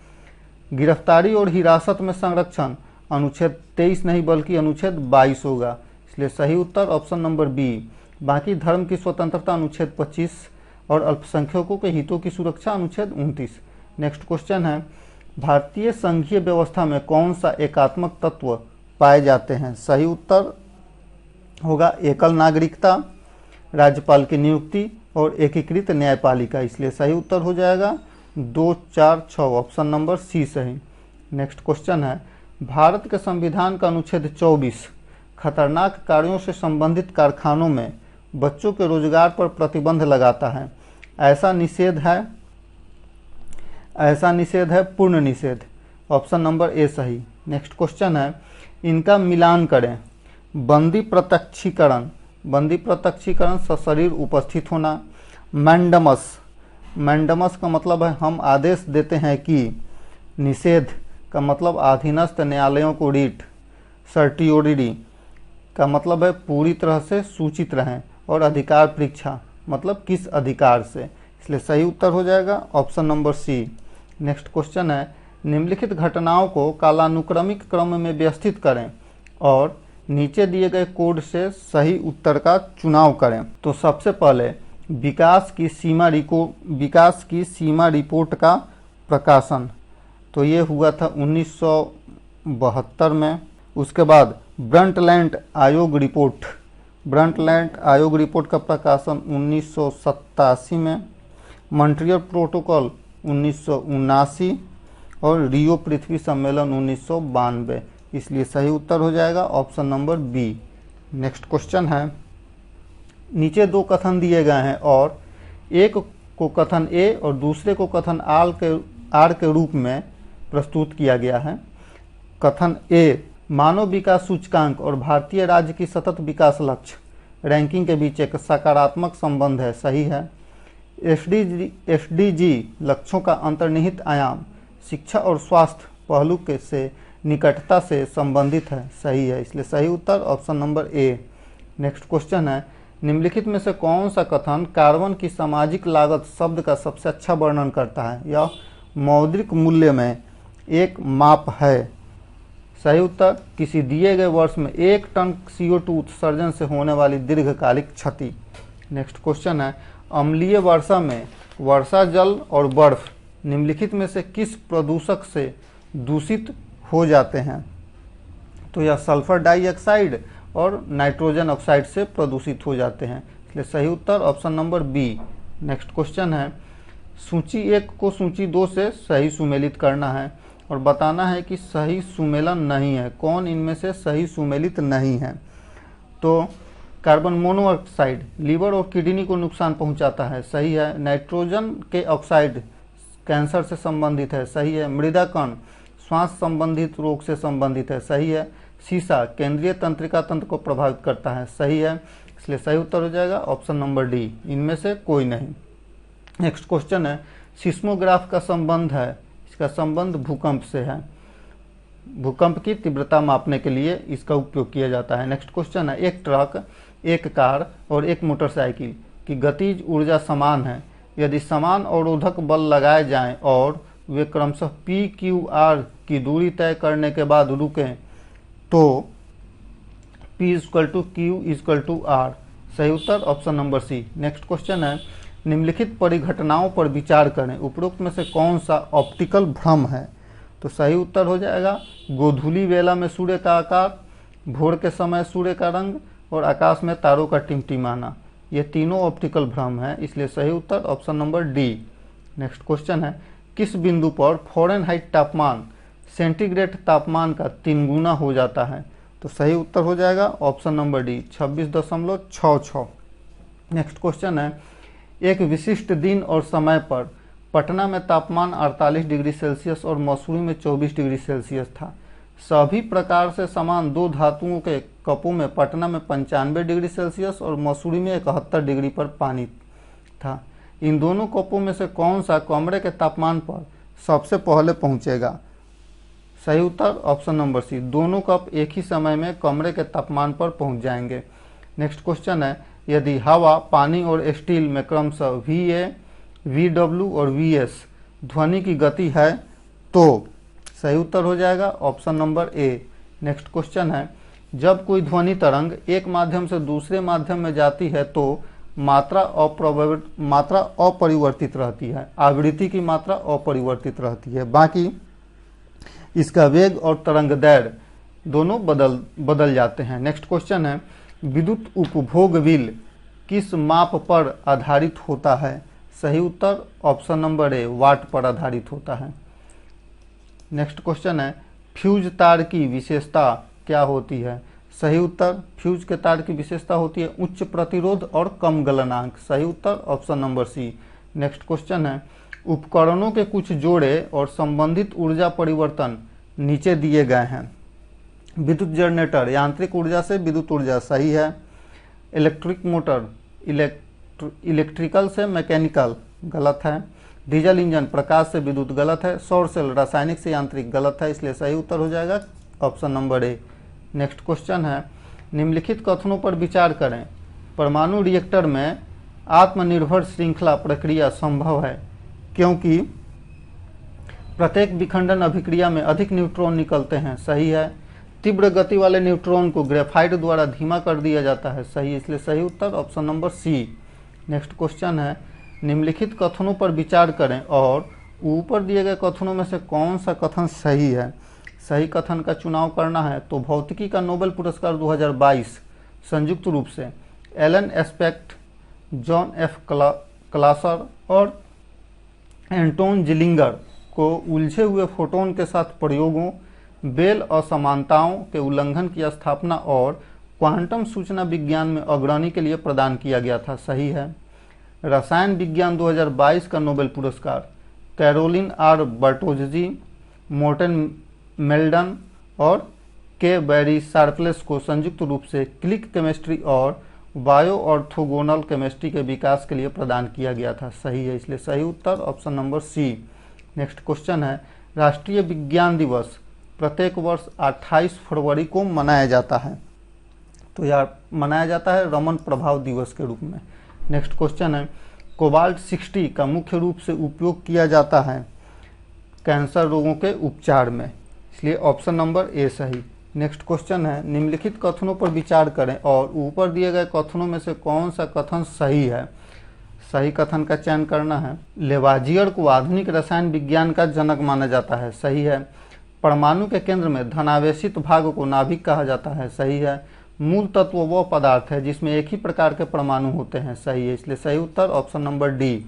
गिरफ्तारी और हिरासत में संरक्षण अनुच्छेद 23 नहीं बल्कि अनुच्छेद 22 होगा, इसलिए सही उत्तर ऑप्शन नंबर बी। बाकी धर्म की स्वतंत्रता अनुच्छेद 25 और अल्पसंख्यकों के हितों की सुरक्षा अनुच्छेद 29। नेक्स्ट क्वेश्चन है, भारतीय संघीय व्यवस्था में कौन सा एकात्मक तत्व पाए जाते हैं? सही उत्तर होगा एकल नागरिकता, राज्यपाल की नियुक्ति और एकीकृत न्यायपालिका, इसलिए सही उत्तर हो जाएगा 2, 4, 6 ऑप्शन नंबर सी सही। नेक्स्ट क्वेश्चन है, भारत के संविधान का अनुच्छेद 24 खतरनाक कार्यों से संबंधित कारखानों में बच्चों के रोजगार पर प्रतिबंध लगाता है। ऐसा निषेध है पूर्ण निषेध, ऑप्शन नंबर ए सही। नेक्स्ट क्वेश्चन है, इनका मिलान करें। बंदी प्रत्यक्षीकरण सशरीर उपस्थित होना। मैंडमस का मतलब है हम आदेश देते हैं कि। निषेध का मतलब अधीनस्थ न्यायालयों को रीट। सर्टियोरिटी का मतलब है पूरी तरह से सूचित रहें, और अधिकार परीक्षा मतलब किस अधिकार से, इसलिए सही उत्तर हो जाएगा option number C. Next question है, निम्नलिखित घटनाओं को कालानुक्रमिक क्रम में व्यवस्थित करें और नीचे दिए गए कोड से सही उत्तर का चुनाव करें। तो सबसे पहले विकास की सीमा रिपोर्ट का प्रकाशन, तो ये हुआ था 1972 में। उसके बाद ब्रंटलैंड आयोग रिपोर्ट का प्रकाशन 1987 में। मॉन्ट्रियल प्रोटोकॉल 1979 और रियो पृथ्वी सम्मेलन 1992, इसलिए सही उत्तर हो जाएगा option number B. Next question है, नीचे दो कथन दिए गए हैं और एक को कथन ए और दूसरे को कथन आर के रूप में प्रस्तुत किया गया है। कथन ए, मानव विकास सूचकांक और भारतीय राज्य की सतत विकास लक्ष्य रैंकिंग के बीच एक सकारात्मक संबंध है, सही है। एसडीजी लक्ष्यों का अंतर्निहित आयाम शिक्षा और स्वास्थ्य पहलू के से निकटता से संबंधित है, सही है, इसलिए सही उत्तर option number A. Next question है, निम्नलिखित में से कौन सा कथन कार्बन की सामाजिक लागत शब्द का सबसे अच्छा वर्णन करता है? यह मौद्रिक मूल्य में एक माप है। सही उत्तर, किसी दिए गए वर्ष में 1 टन CO2 उत्सर्जन से होने वाली दीर्घकालिक क्षति। नेक्स्ट क्वेश्चन है, अम्लीय वर्षा में वर्षा जल और बर्फ निम्नलिखित में से किस प्रदूषक से दूषित हो जाते हैं? तो यह सल्फर डाइऑक्साइड और नाइट्रोजन ऑक्साइड से प्रदूषित हो जाते हैं, इसलिए सही उत्तर option number B. Next question है, सूची 1 को सूची 2 से सही सुमेलित करना है और बताना है कि सही सुमेलन नहीं है, कौन इनमें से सही सुमेलित नहीं है। तो कार्बन मोनोऑक्साइड लीवर और किडनी को नुकसान पहुंचाता है, सही है। नाइट्रोजन के ऑक्साइड कैंसर से संबंधित है, सही है। मृदा कण श्वास संबंधित रोग से संबंधित है, सही है। सीसा केंद्रीय तंत्रिका तंत्र को प्रभावित करता है, सही है, इसलिए सही उत्तर हो जाएगा ऑप्शन नंबर डी, इनमें से कोई नहीं। नेक्स्ट क्वेश्चन है, सिस्मोग्राफ का संबंध है, इसका संबंध भूकंप से है। भूकंप की तीव्रता मापने के लिए इसका उपयोग किया जाता है। नेक्स्ट क्वेश्चन है, एक ट्रक, एक कार और एक मोटरसाइकिल की गतिज ऊर्जा समान है। यदि समान अवरोधक बल लगाए जाएं और वे क्रमशः PQR की दूरी तय करने के बाद रुकें तो P=Q=R, सही उत्तर option number C. Next question है, निम्नलिखित परिघटनाओं पर विचार करें, उपरोक्त में से कौन सा ऑप्टिकल भ्रम है? तो सही उत्तर हो जाएगा गोधूली वेला में सूर्य का आकार, भोर के समय सूर्य का रंग और आकाश में तारों का टिमटिमाना, ये तीनों ऑप्टिकल भ्रम है, इसलिए सही उत्तर option number D. Next question है, किस बिंदु पर फ़ारेनहाइट तापमान सेंटीग्रेड तापमान का 3 गुना हो जाता है? तो सही उत्तर हो जाएगा option number D 26.66। Next question है, एक विशिष्ट दिन और समय पर पटना में तापमान 48 डिग्री सेल्सियस और मसूरी में 24 डिग्री सेल्सियस था। सभी प्रकार से समान 2 धातुओं के कपों में पटना में 95 डिग्री सेल्सियस और मसूरी में 71 डिग्री पर पानी था। इन दोनों कपों में से कौन सा कमरे के तापमान पर सबसे पहले पहुंचेगा? सही उत्तर ऑप्शन नंबर सी, दोनों कप एक ही समय में कमरे के तापमान पर पहुंच जाएंगे। नेक्स्ट क्वेश्चन है, यदि हवा, पानी और स्टील में क्रमशः VA, VW और VS ध्वनि की गति है तो सही उत्तर हो जाएगा option number A. Next question है, जब कोई ध्वनि तरंग एक माध्यम से दूसरे माध्यम में जाती है तो मात्रा अपरिवर्तित रहती है, आवृत्ति की मात्रा अपरिवर्तित रहती है, बाकी इसका वेग और तरंग दैर्घ्य दोनों बदल जाते हैं। नेक्स्ट क्वेश्चन है, विद्युत उपभोग बिल किस माप पर आधारित होता है? सही उत्तर ऑप्शन नंबर ए, वाट पर आधारित होता है। नेक्स्ट क्वेश्चन है, फ्यूज तार की विशेषता क्या होती है? सही उत्तर, फ्यूज के तार की विशेषता होती है उच्च प्रतिरोध और कम गलनांक। सही उत्तर option number C. Next question है, उपकरणों के कुछ जोड़े और संबंधित ऊर्जा परिवर्तन नीचे दिए गए हैं। विद्युत जनरेटर यांत्रिक ऊर्जा से विद्युत ऊर्जा, सही है। इलेक्ट्रिक मोटर इलेक्ट्रिकल से मैकेनिकल, गलत है। डीजल इंजन प्रकाश से विद्युत, गलत है। सौर सेल रासायनिक से यांत्रिक, गलत है, इसलिए सही उत्तर हो जाएगा option number A. Next question है, निम्नलिखित कथनों पर विचार करें। परमाणु रिएक्टर में आत्मनिर्भर श्रृंखला प्रक्रिया संभव है क्योंकि प्रत्येक विखंडन अभिक्रिया में अधिक न्यूट्रॉन निकलते हैं, सही है। तीव्र गति वाले न्यूट्रॉन को ग्रेफाइट द्वारा धीमा कर दिया जाता है, सही, इसलिए सही उत्तर option number C. Next question है, निम्नलिखित कथनों पर विचार करें और ऊपर दिए गए कथनों में से कौन सा कथन सही है? सही कथन का चुनाव करना है तो भौतिकी का नोबेल पुरस्कार 2022 संयुक्त रूप से एलन एस्पेक्ट, जॉन एफ क्लासर और एंटोन जिलिंगर को उलझे हुए फोटोन के साथ प्रयोगों, बेल असमानताओं के उल्लंघन की स्थापना और क्वांटम सूचना विज्ञान में अग्रणी के लिए प्रदान किया गया था, सही है। रसायन विज्ञान 2022 का नोबेल पुरस्कार Carolyn R Bertozzi, Morten Meldal और के बैरी शार्पलेस को संयुक्त रूप से क्लिक केमिस्ट्री और बायो ऑर्थोगोनल केमिस्ट्री के विकास के लिए प्रदान किया गया था, सही है, इसलिए सही उत्तर option number C. Next question है, राष्ट्रीय विज्ञान दिवस प्रत्येक वर्ष 28 फरवरी को मनाया जाता है, तो यार मनाया जाता है रमन प्रभाव दिवस के रूप में। नेक्स्ट क्वेश्चन है, कोबाल्ट 60 का मुख्य रूप से उपयोग किया जाता है कैंसर रोगों के उपचार में, इसलिए ऑप्शन नंबर ए सही। नेक्स्ट क्वेश्चन है, निम्नलिखित कथनों पर विचार करें और ऊपर दिए गए कथनों में से कौन सा कथन सही है? सही कथन का चयन करना है। लेवाजियर को आधुनिक रसायन विज्ञान का जनक माना जाता है, सही है। परमाणु के केंद्र में धनावेशित भाग को नाभिक कहा जाता है, सही है। मूल तत्व वो पदार्थ है जिसमें एक ही प्रकार के परमाणु होते हैं, सही है, इसलिए सही उत्तर option number D.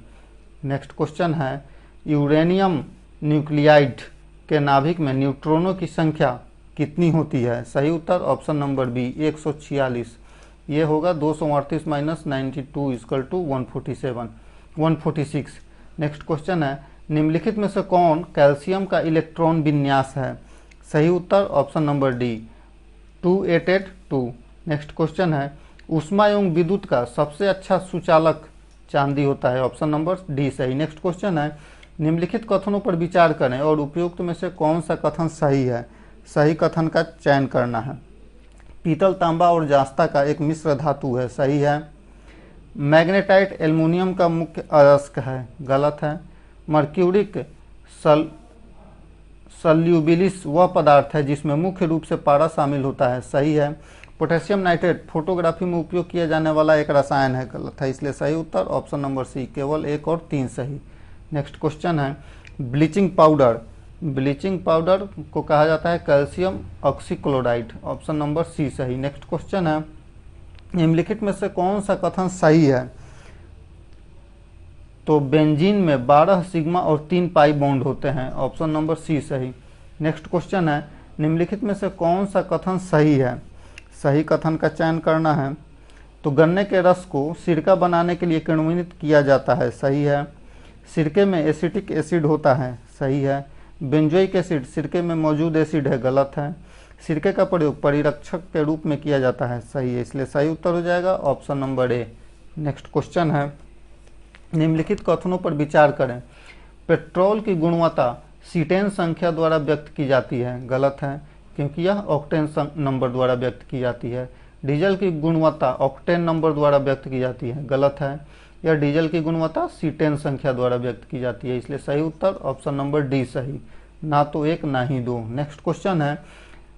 Next question है, यूरेनियम न्यूक्लियाइड के नाभिक में न्यूट्रॉनों की संख्या कितनी होती है? सही उत्तर ऑप्शन नंबर बी 146, ये होगा 238 - 92 = 146। नेक्स्ट क्वेश्चन है, निम्नलिखित में से कौन कैल्शियम का इलेक्ट्रॉन विन्यास है? सही उत्तर option number D 2882। Next question है, ऊष्मा एवं विद्युत का सबसे अच्छा सुचालक चांदी होता है, ऑप्शन नंबर डी सही। नेक्स्ट क्वेश्चन है, निम्नलिखित कथनों पर विचार करें और उपयुक्त में से कौन सा कथन सही है? सही कथन का चयन करना है। पीतल, तांबा और जास्ता का एक मिश्र धातु है, सही है। मैग्नेटाइट एल्युमिनियम का मुख्य अयस्क है, गलत है। मर्क्यूरिक सल्यूबिलिस वह पदार्थ है जिसमें मुख्य रूप से पारा शामिल होता है, सही है। पोटेशियम नाइट्रेट फोटोग्राफी में उपयोग किया जाने वाला एक रसायन है, गलत है, इसलिए सही उत्तर ऑप्शन नंबर सी, केवल 1 और 3 सही। नेक्स्ट क्वेश्चन है, ब्लीचिंग पाउडर को कहा जाता है calcium oxychloride, option number C सही। नेक्स्ट क्वेश्चन है, निम्नलिखित में से कौन सा कथन सही है? तो बेंजीन में 12 सिग्मा और 3 पाई बॉन्ड होते हैं, ऑप्शन नंबर सी सही। नेक्स्ट क्वेश्चन है, निम्नलिखित में से कौन सा कथन सही है? सही कथन का चयन करना है। तो गन्ने के रस को सिरका बनाने के लिए किण्वित किया जाता है, सही है। सिरके में एसिटिक एसिड होता है, सही है। बेंजोइक एसिड सिरके में मौजूद एसिड है, गलत है। सिरके का प्रयोग परिरक्षक के रूप में किया जाता है, सही है, इसलिए सही उत्तर हो जाएगा option number A. Next question है, निम्नलिखित कथनों पर विचार करें। पेट्रोल की गुणवत्ता सीटेन संख्या द्वारा व्यक्त की जाती है, गलत है, क्योंकि यह ऑक्टेन नंबर द्वारा व्यक्त की जाती है। डीजल की गुणवत्ता ऑक्टेन नंबर द्वारा व्यक्त की जाती है, गलत है, यह डीजल की गुणवत्ता सीटेन संख्या द्वारा व्यक्त की जाती है। इसलिए सही उत्तर ऑप्शन नंबर डी सही, ना तो 1 ना ही 2। नेक्स्ट क्वेश्चन है,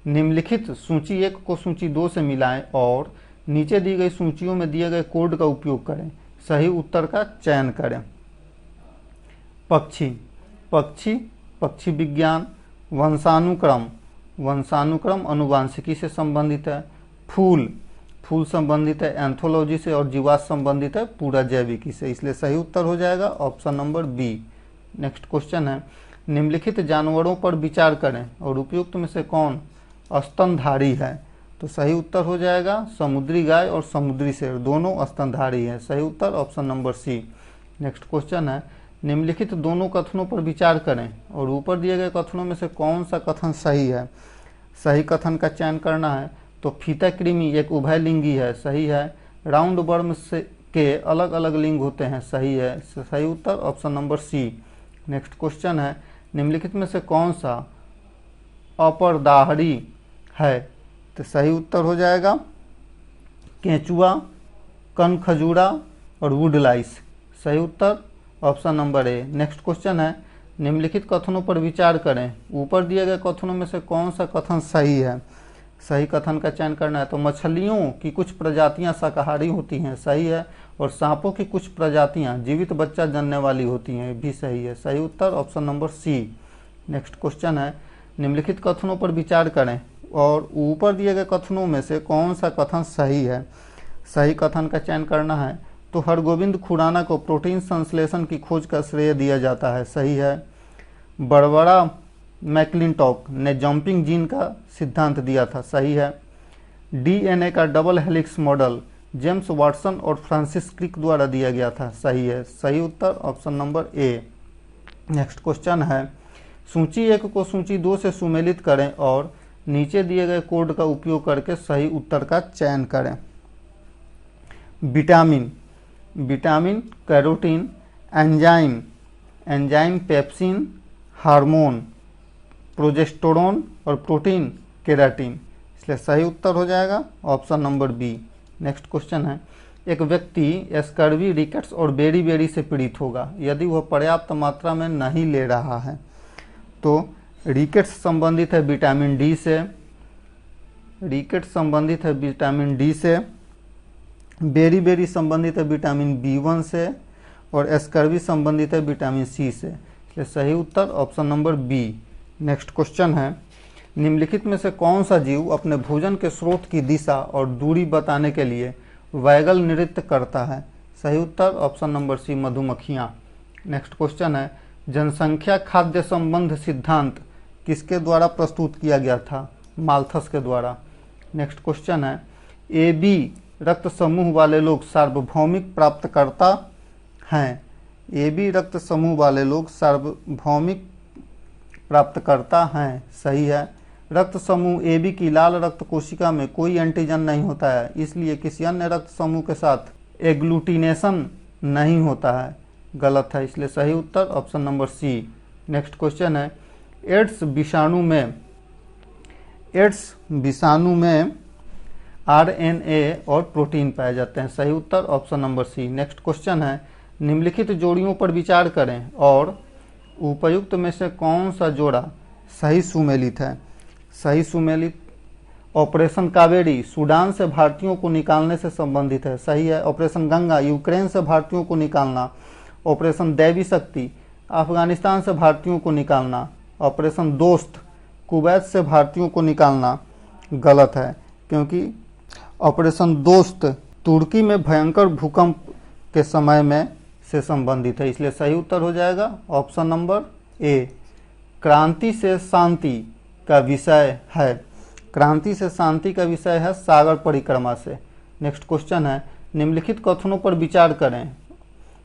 निम्नलिखित सूची 1 को सूची 2 से मिलाएं और नीचे दी गई सूचियों में दिए गए कोड का उपयोग करें, सही उत्तर का चयन करें। पक्षी, पक्षी पक्षी विज्ञान। वंशानुक्रम, वंशानुक्रम अनुवांशिकी से संबंधित है। फूल, फूल संबंधित है एंथोलॉजी से, और जीवाश्म संबंधित है पूरा जैविकी से, इसलिए सही उत्तर हो जाएगा option number B. Next question है, निम्नलिखित जानवरों पर विचार करें और उपयुक्त में से कौन स्तनधारी है, तो सही उत्तर हो जाएगा समुद्री गाय और समुद्री शेर, दोनों स्तनधारी है, सही उत्तर option number C. Next question है, निम्नलिखित दोनों कथनों पर विचार करें और ऊपर दिए गए कथनों में से कौन सा कथन सही है, सही कथन का चयन करना है। तो फीता कृमि एक उभयलिंगी है, सही है। राउंड वर्म से के अलग अलग लिंग होते हैं, सही है, सही उत्तर option number C. Next question है, निम्नलिखित में से कौन सा अपरदाहरी है, तो सही उत्तर हो जाएगा केंचुआ, कनखजूरा और वुडलाइस, सही उत्तर option number A. Next question है, निम्नलिखित कथनों पर विचार करें, ऊपर दिए गए कथनों में से कौन सा कथन सही है, सही कथन का चयन करना है। तो मछलियों की कुछ प्रजातियां शाकाहारी होती हैं, सही है, और सांपों की कुछ प्रजातियां जीवित बच्चा जनने वाली होती हैं, भी सही है, सही उत्तर option number C. Next question है, निम्नलिखित कथनों पर विचार करें और ऊपर दिए गए कथनों में से कौन सा कथन सही है, सही कथन का चयन करना है। तो हरगोविंद खुराना को प्रोटीन संश्लेषण की खोज का श्रेय दिया जाता है, सही है। बरबरा मैक्लिंटॉक ने जंपिंग जीन का सिद्धांत दिया था, सही है। डीएनए का double helix model James Watson और फ्रांसिस क्रिक द्वारा दिया गया था, सही है, सही उत्तर option number A. Next question है, सूची 1 को सूची 2 से सुमेलित करें और नीचे दिए गए कोड का उपयोग करके सही उत्तर का चयन करें। Vitamin, vitamin carotene, enzyme, enzyme pepsin, hormone progesterone और प्रोटीन केराटिन, इसलिए सही उत्तर हो जाएगा option number B. Next question है, एक व्यक्ति स्कर्वी, रिकेट्स और बेरी से पीड़ित होगा यदि वह पर्याप्त मात्रा में नहीं ले रहा है। तो रिकेट्स संबंधित है विटामिन डी से, रिकेट्स संबंधित है विटामिन डी से, बेरी संबंधित है विटामिन B1 से, और स्कर्वी संबंधित है विटामिन सी से, इसलिए सही उत्तर option number B. Next question है, निम्नलिखित में से कौन सा जीव अपने भोजन के स्रोत की दिशा और दूरी बताने के लिए वैगल नृत्य करता है, सही उत्तर ऑप्शन नंबर सी मधुमक्खियां। नेक्स्ट क्वेश्चन है, जनसंख्या खाद्य संबंध सिद्धांत किसके द्वारा प्रस्तुत किया गया था, माल्थस के द्वारा। नेक्स्ट क्वेश्चन है, AB रक्त समूह वाले लोग सार्वभौमिक प्राप्तकर्ता हैं, AB रक्त समूह वाले लोग सार्वभौमिक प्राप्तकर्ता हैं, सही है। रक्त समूह AB की लाल रक्त कोशिका में कोई एंटीजन नहीं होता है, इसलिए किसी अन्य रक्त समूह के साथ एग्लूटिनेशन नहीं होता है, गलत है, इसलिए सही उत्तर option number C. Next question है, एड्स विषाणु में RNA और प्रोटीन पाए जाते हैं, सही उत्तर option number C. Next question है, निम्नलिखित जोड़ियों पर विचार करें और उपयुक्त में से कौन सा जोड़ा सही सुमेलित है, सही सुमेलित। ऑपरेशन कावेरी सूडान से भारतीयों को निकालने से संबंधित है, सही है। ऑपरेशन गंगा यूक्रेन से भारतीयों को निकालना। ऑपरेशन दैवी शक्ति अफगानिस्तान से भारतीयों को निकालना। ऑपरेशन दोस्त कुवैत से भारतीयों को निकालना, गलत है, क्योंकि ऑपरेशन दोस्त तुर्की में भयंकर भूकंप के समय में से संबंधित है, इसलिए सही उत्तर हो जाएगा ऑप्शन नंबर ए। क्रांति से शांति का विषय है, क्रांति से शांति का विषय है सागर परिक्रमा से। नेक्स्ट क्वेश्चन है, निम्नलिखित कथनों पर विचार करें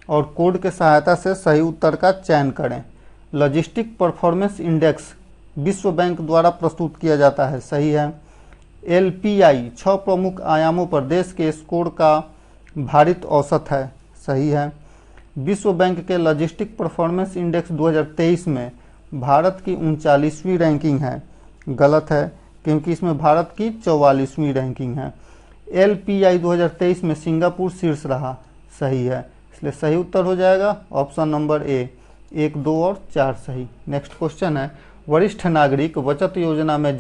और कोड के सहायता से सही उत्तर का चयन करें। लॉजिस्टिक परफॉर्मेंस इंडेक्स विश्व बैंक द्वारा प्रस्तुत किया जाता है, सही है। LPI 6 प्रमुख आयामों पर देश के स्कोर का भारित औसत है, सही है। विश्व बैंक के लॉजिस्टिक परफॉर्मेंस इंडेक्स 2023 में भारत की 39वीं रैंकिंग है। गलत है, क्योंकि इसमें भारत की 44वीं रैंकिंग है। LPI 2023 में सिंगापुर शीर्ष रहा। सही है, इसलिए सही उत्तर हो जाएगा ऑप्शन नंबर ए। 1, 2 और 4 सही। नेक्स्ट क्वेश्चन है, वरिष्ठ नागरिक बचत योजना में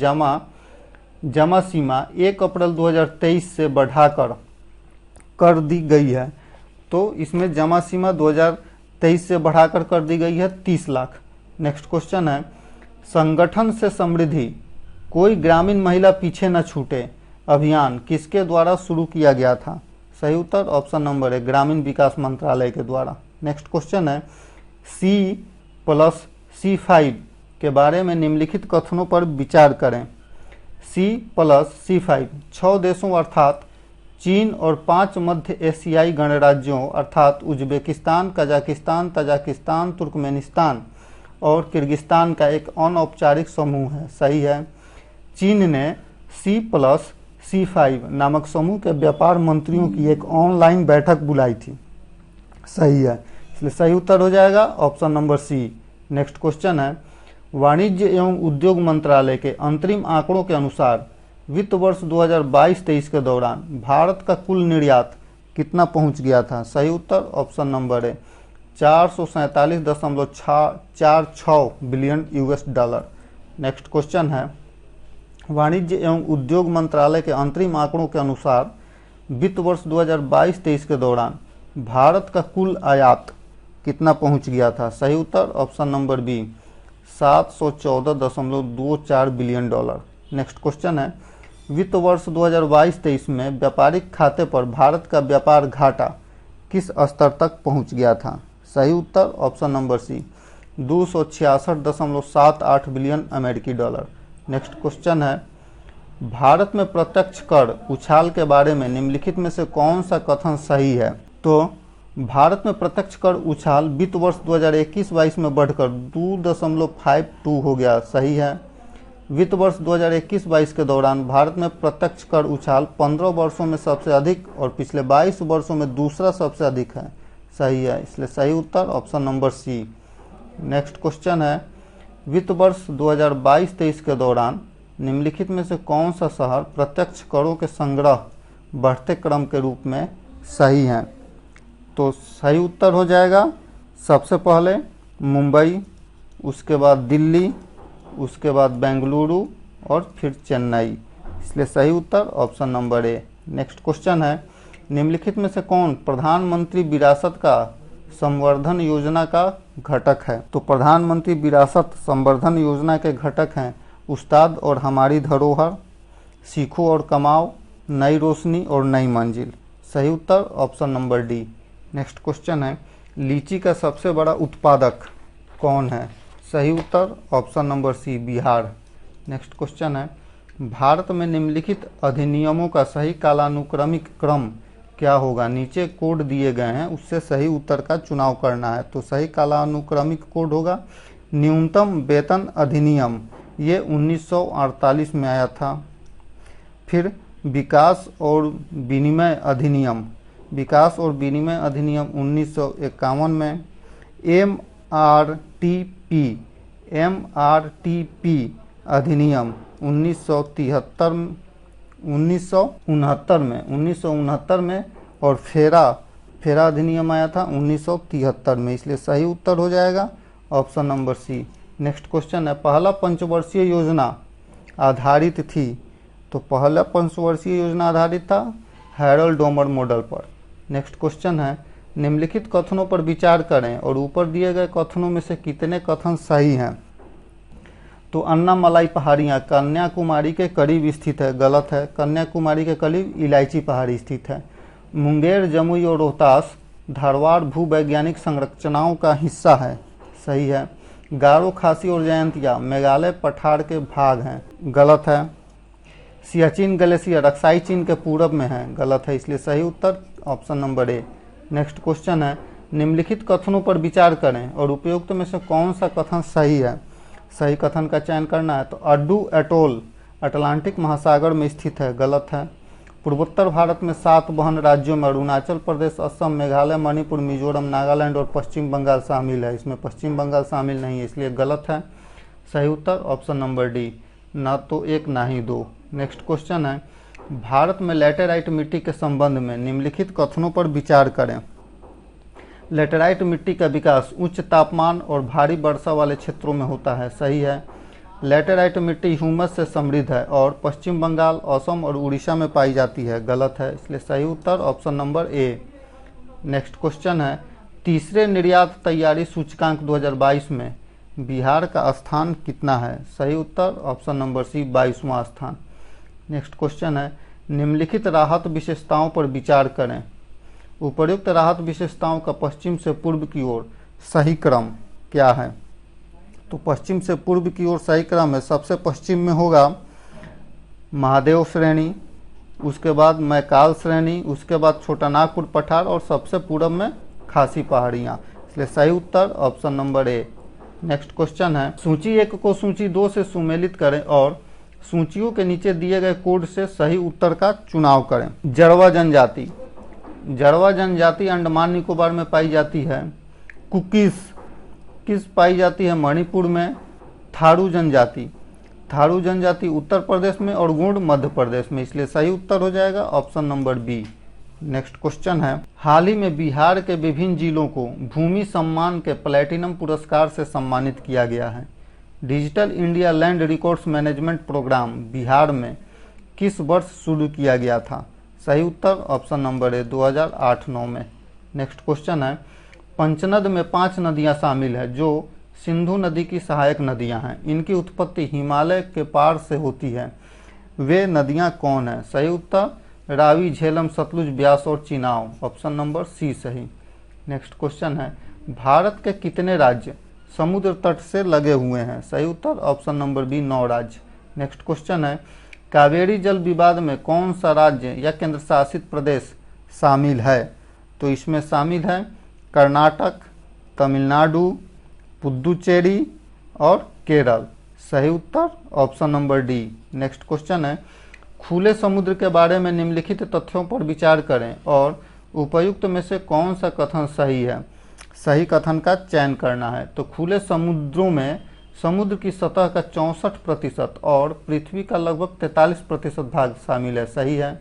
जमा सीमा 1 अप्रैल 2023 से बढ़ाकर कर दी गई है। तो इसमें जमा सीमा 2023 से बढ़ाकर कर दी गई है 30 लाख। नेक्स्ट क्वेश्चन है, संगठन से समृद्धि कोई ग्रामीण महिला पीछे न छूटे अभियान किसके द्वारा शुरू किया गया था? सही उत्तर ऑप्शन नंबर है, ग्रामीण विकास मंत्रालय के द्वारा। नेक्स्ट क्वेश्चन है, C+C5 के बारे में निम्नलिखित कथनों पर विचार करें। C+C5 6 देशों अर्थात चीन और 5 मध्य एशियाई गणराज्यों अर्थात उज्बेकिस्तान, कजाकिस्तान, तजाकिस्तान, तुर्कमेनिस्तान और किर्गिस्तान का एक अनौपचारिक समूह है। सही है, चीन ने C+C5 नामक समूह के व्यापार मंत्रियों की एक ऑनलाइन बैठक बुलाई थी। सही है, इसलिए सही उत्तर हो जाएगा option number C. Next question है, वाणिज्य एवं उद्योग मंत्रालय के अंतरिम आंकड़ों के अनुसार वित्त वर्ष 2022-23 के दौरान भारत का कुल निर्यात कितना पहुंच गया था? सही उत्तर ऑप्शन नंबर है, 447.46 बिलियन US$। नेक्स्ट क्वेश्चन है, वाणिज्य एवं उद्योग मंत्रालय के अंतरिम आंकड़ों के अनुसार वित्त वर्ष 2022-23 के दौरान भारत का कुल आयात कितना पहुंच गया था? सही उत्तर option number B, $714.24 billion. Next question है, वित्त वर्ष 2022-23 में व्यापारिक खाते पर भारत का व्यापार घाटा किस स्तर तक पहुंच गया था? सही उत्तर ऑप्शन नंबर सी, $266.78 बिलियन अमेरिकी डॉलर। नेक्स्ट क्वेश्चन है, भारत में प्रत्यक्ष कर उछाल के बारे में निम्नलिखित में से कौन सा कथन सही है? तो भारत में प्रत्यक्ष कर उछाल वित्त वर्ष 2021-22 में बढ़कर 2.52 हो गया। सही है, वित्त वर्ष 2021-22 के दौरान भारत में प्रत्यक्ष कर उछाल 15 वर्षों में सबसे अधिक और पिछले 22 वर्षों में दूसरा सबसे अधिक है। सही है, इसलिए सही उत्तर option number C. Next question है, वित्त वर्ष 2022-23 के दौरान निम्नलिखित में से कौन सा शहर प्रत्यक्ष करों के संग्रह बढ़ते क्रम के रूप में सही है? तो सही उत्तर हो जाएगा सबसे पहले मुंबई, उसके बाद दिल्ली, उसके बाद बेंगलुरु और फिर चेन्नई। इसलिए सही उत्तर option number A. Next question है, निम्नलिखित में से कौन प्रधानमंत्री विरासत का संवर्धन योजना का घटक है? तो प्रधानमंत्री विरासत संवर्धन योजना के घटक हैं उस्ताद और हमारी धरोहर, सीखो और कमाओ, नई रोशनी और नई मंजिल। सही उत्तर option number D. Next question है, लीची का सबसे बड़ा उत्पादक कौन है? सही उत्तर option number C, Bihar. Next question है, भारत में निम्नलिखित अधिनियमों का सही कालानुक्रमिक क्रम क्या होगा? नीचे कोड दिए गए हैं, उससे सही उत्तर का चुनाव करना है। तो सही कालानुक्रमिक कोड होगा न्यूनतम वेतन अधिनियम, ये 1948 में आया था। फिर विकास और विनिमय अधिनियम, विकास और विनिमय अधिनियम 1951 में। MRTP अधिनियम 1969 में और फेरा अधिनियम आया था 1973 में। इसलिए सही उत्तर हो जाएगा option number C. Next question है, पहला पंचवर्षीय योजना आधारित थी? तो पहला पंचवर्षीय योजना आधारित था हैरोल्ड डोमर मॉडल पर। नेक्स्ट क्वेश्चन है, निम्नलिखित कथनों पर विचार करें और ऊपर दिए गए कथनों में से कितने कथन सही हैं? तो अन्नामलाई पहाड़ियाँ कन्याकुमारी के करीब स्थित है। गलत है, कन्याकुमारी के करीब इलायची पहाड़ी स्थित है। मुंगेर, जमुई और रोहतास धारवाड़ भूवैज्ञानिक संरचनाओं का हिस्सा है। सही है। गारो, खासी और जयंतिया मेघालय पठार के भाग हैं। गलत है। सियाचिन ग्लेशियर अक्साई चीन के पूरब में है। गलत है, इसलिए सही उत्तर option number A. Next question है, निम्नलिखित कथनों पर विचार करें और उपयुक्त में से कौन सा कथन सही है? सही कथन का चयन करना है। तो अड्डू एटोल अटलांटिक महासागर में स्थित है। गलत है। पूर्वोत्तर भारत में 7 बहन राज्यों में अरुणाचल प्रदेश, असम, मेघालय, मणिपुर, मिजोरम, नागालैंड और पश्चिम बंगाल शामिल है। इसमें पश्चिम बंगाल शामिल नहीं है, इसलिए गलत है। सही उत्तर ऑप्शन नंबर डी, ना तो एक ना ही दो। नेक्स्ट क्वेश्चन है, भारत में लैटेराइट मिट्टी के संबंध में निम्नलिखित कथनों पर विचार करें। लैटेराइट मिट्टी का विकास उच्च तापमान और भारी वर्षा वाले क्षेत्रों में होता है। सही है। लैटेराइट मिट्टी ह्यूमस से समृद्ध है और पश्चिम बंगाल, असम और उड़ीसा में पाई जाती है। गलत है, इसलिए सही उत्तर option number A. Next question है, तीसरे निर्यात तैयारी सूचकांक 2022 में बिहार का स्थान कितना है। सही उत्तर ऑप्शन नंबर सी, 22वां स्थान। नेक्स्ट क्वेश्चन है, निम्नलिखित राहत विशेषताओं पर विचार करें। उपर्युक्त राहत विशेषताओं का पश्चिम से पूर्व की ओर सही क्रम क्या है। तो पश्चिम से पूर्व की ओर सही क्रम है, सबसे पश्चिम में होगा महादेव श्रेणी, उसके बाद मैकाल श्रेणी, उसके बाद छोटा नागपुर पठार और सबसे पूर्व में खासी पहाड़ियाँ, इसलिए सही उत्तर option number A. Next question है, सूची 1 को सूची 2 से सुमेलित करें और सूचियों के नीचे दिए गए कोड से सही उत्तर का चुनाव करें। जड़वा जनजाति, जड़वा जनजाति अंडमान निकोबार में पाई जाती है। कुकीज किस पाई जाती है मणिपुर में। थारू जनजाति, थारू जनजाति उत्तर प्रदेश में और गोंड मध्य प्रदेश में, इसलिए सही उत्तर हो जाएगा option number B. Next question है, हाल ही में बिहार के विभिन्न जिलों को भूमि सम्मान के प्लैटिनम पुरस्कार से सम्मानित किया गया है। Digital India land records management programme Bihar में किस वर्ष शुरू किया गया था। सही उत्तर ऑप्शन नंबर ए, 2008-9 में। नेक्स्ट क्वेश्चन है, पंचनद में 5 नदियां शामिल है जो सिंधु नदी की सहायक नदियां हैं। इनकी उत्पत्ति हिमालय के पार से होती है। वे नदियां कौन है। सही उत्तर रावी, झेलम, सतलुज, ब्यास और चिनाव, ऑप्शन नंबर सी सही। नेक्स्ट क्वेश्चन है, भारत के कितने राज्य समुद्र तट से लगे हुए हैं। सही उत्तर ऑप्शन नंबर बी, 9 राज्य। नेक्स्ट क्वेश्चन है, कावेरी जल विवाद में कौन सा राज्य या केंद्र शासित प्रदेश शामिल है। तो इसमें शामिल है कर्नाटक, तमिलनाडु, पुदुचेरी और केरल। सही उत्तर option number D. Next question है, खुले समुद्र के बारे में निम्नलिखित तथ्यों पर विचार करें और उपयुक्त में से कौन सा कथन सही है। सही कथन का चयन करना है। तो खुले समुद्रों में समुद्र की सतह का 64% और पृथ्वी का लगभग 43% भाग शामिल है। सही है।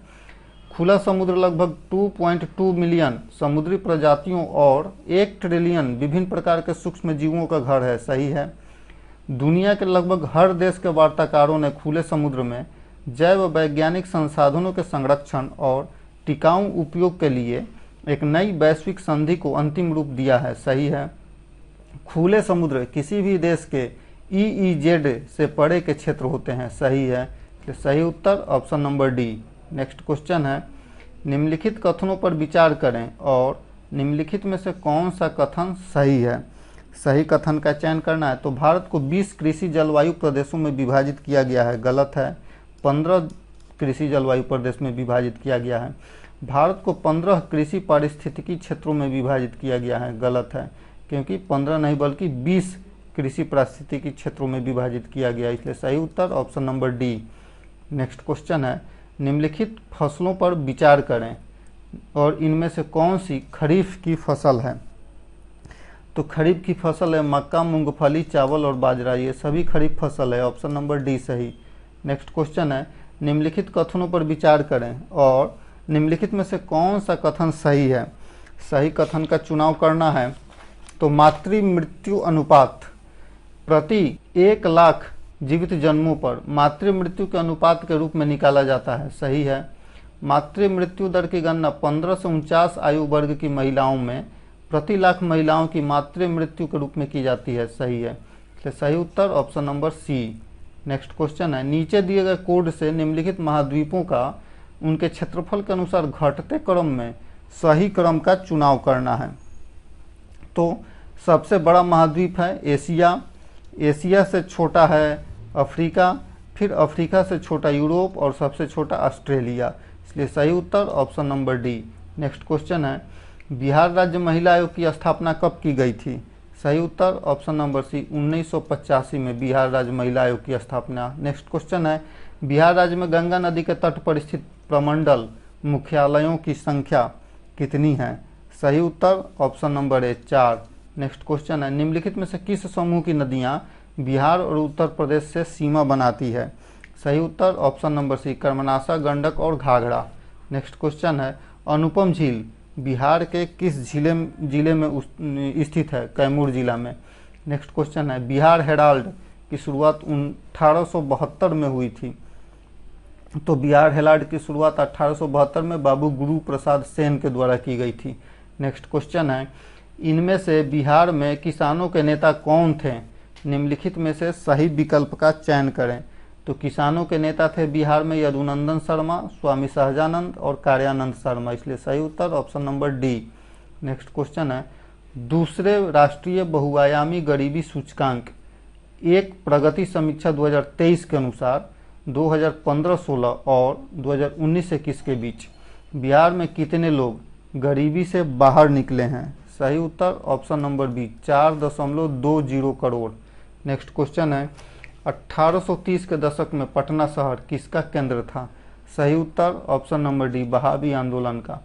खुला समुद्र लगभग 2.2 मिलियन समुद्री प्रजातियों और 1 ट्रिलियन विभिन्न प्रकार के सूक्ष्म जीवों का घर है। सही है। दुनिया के लगभग हर देश के वार्ताकारों ने खुले समुद्र में जैव वैज्ञानिक संसाधनों के संरक्षण और टिकाऊ उपयोग के लिए एक नई वैश्विक संधि को अंतिम रूप दिया है। सही है। खुले समुद्र किसी भी देश के EEZ से परे के क्षेत्र होते हैं। सही है। तो सही उत्तर option number D. Next question है, निम्नलिखित कथनों पर विचार करें और निम्नलिखित में से कौन सा कथन सही है। सही कथन का चयन करना है। तो भारत को 20 कृषि जलवायु प्रदेशों में विभाजित किया गया है। गलत है। 15 कृषि जलवायु प्रदेश में विभाजित किया गया है। भारत को 15 कृषि पारिस्थितिकी क्षेत्रों में विभाजित किया गया है। गलत है, क्योंकि 15 नहीं बल्कि 20 कृषि पारिस्थितिकी क्षेत्रों में विभाजित किया गया, इसलिए सही उत्तर option number D. Next question है, निम्नलिखित फसलों पर विचार करें और इनमें से कौन सी खरीफ की फसल है। तो खरीफ की फसल है मक्का, मूंगफली, चावल और बाजरा, ये सभी खरीफ फसल है। ऑप्शन नंबर डी सही। नेक्स्ट क्वेश्चन है, निम्नलिखित कथनों पर विचार करें और निम्नलिखित में से कौन सा कथन सही है। सही कथन का चुनाव करना है। तो मातृ मृत्यु अनुपात प्रति 1 लाख जीवित जन्मों पर मातृ मृत्यु के अनुपात के रूप में निकाला जाता है। सही है। मातृ मृत्यु दर की गणना 15 से 49 आयु वर्ग की महिलाओं में प्रति लाख महिलाओं की मातृ मृत्यु के रूप में की जाती है। सही है। तो सही उत्तर option number C. Next question है, नीचे दिए गए कोड से निम्नलिखित महाद्वीपों का उनके क्षेत्रफल के अनुसार घटते क्रम में सही क्रम का चुनाव करना है। तो सबसे बड़ा महाद्वीप है एशिया, एशिया से छोटा है अफ्रीका, फिर अफ्रीका से छोटा यूरोप और सबसे छोटा ऑस्ट्रेलिया, इसलिए सही उत्तर option number D. Next question है, बिहार राज्य महिला आयोग की स्थापना कब की गई थी। सही उत्तर ऑप्शन नंबर सी, 1985 में बिहार राज्य महिला आयोग की स्थापना। नेक्स्ट क्वेश्चन है, बिहार राज्य में गंगा नदी के तट पर स्थित प्रमंडल मुख्यालयों की संख्या कितनी है। सही उत्तर option number A, 4। Next question है, निम्नलिखित में से किस समूह की नदियां बिहार और उत्तर प्रदेश से सीमा बनाती है? सही उत्तर option number C, Karmanasha, Gandak और घाघरा। नेक्स्ट क्वेश्चन है, अनुपम झील बिहार के किस जिले में स्थित है? कैमूर जिला में। नेक्स्ट क्वेश्चन है, बिहार हेराल्ड की शुरुआत 1872 में हुई थी। तो बिहार हेराल्ड की शुरुआत 1872 में बाबू गुरु प्रसाद सेन के द्वारा की गई थी। नेक्स्ट क्वेश्चन है, इनमें से बिहार में किसानों के नेता कौन थे? निम्नलिखित में से सही विकल्प का चयन करें। तो किसानों के नेता थे बिहार में यदुनंदन शर्मा, स्वामी सहजानंद और कार्यानंद शर्मा, इसलिए सही उत्तर option number D. Next question है, दूसरे राष्ट्रीय बहुआयामी गरीबी सूचकांक एक प्रगति समीक्षा 2023 के अनुसार 2015-16 और 2019-21 के बीच बिहार में कितने लोग गरीबी से बाहर निकले हैं? सही उत्तर option number B, 4.20 crore. Next question है, 1830 के दशक में पटना शहर किसका केंद्र था? सही उत्तर ऑप्शन नंबर डी, बहावी आंदोलन का।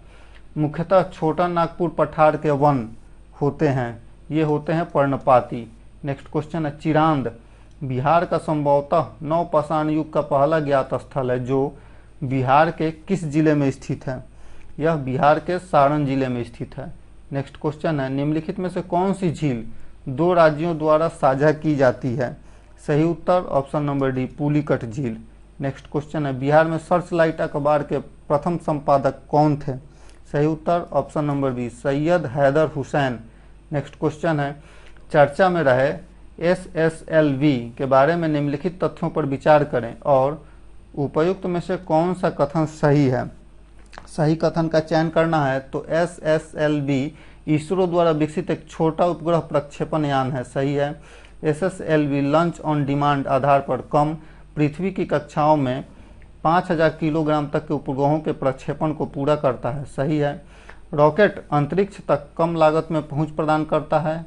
मुख्यतः छोटा नागपुर पठार के वन होते हैं, ये होते हैं पर्णपाती। नेक्स्ट क्वेश्चन है, चिरांद बिहार का संभवतः नवपाषाण युग का पहला ज्ञात स्थल है जो बिहार के किस जिले में स्थित है? यह बिहार के सारण जिले में स्थित है। नेक्स्ट क्वेश्चन है, निम्नलिखित में से कौन सी झील दो राज्यों द्वारा साझा की जाती है? सही उत्तर ऑप्शन नंबर डी, पुलिकट झील। नेक्स्ट क्वेश्चन है, बिहार में सर्च लाइट अखबार के प्रथम संपादक कौन थे? सही उत्तर option number B, Syed Haider Hussain. Next question है, चर्चा में रहे SSLV के बारे में निम्नलिखित तथ्यों पर विचार करें और उपयुक्त में से कौन सा कथन सही है? सही कथन का चयन करना है। तो SSLV इसरो द्वारा विकसित एक छोटा उपग्रह प्रक्षेपण यान है, सही है। SSLV लंच ऑन डिमांड आधार पर कम पृथ्वी की कक्षाओं में 5000 किलोग्राम तक के उपग्रहों के प्रक्षेपण को पूरा करता है, सही है। रॉकेट अंतरिक्ष तक कम लागत में पहुंच प्रदान करता है,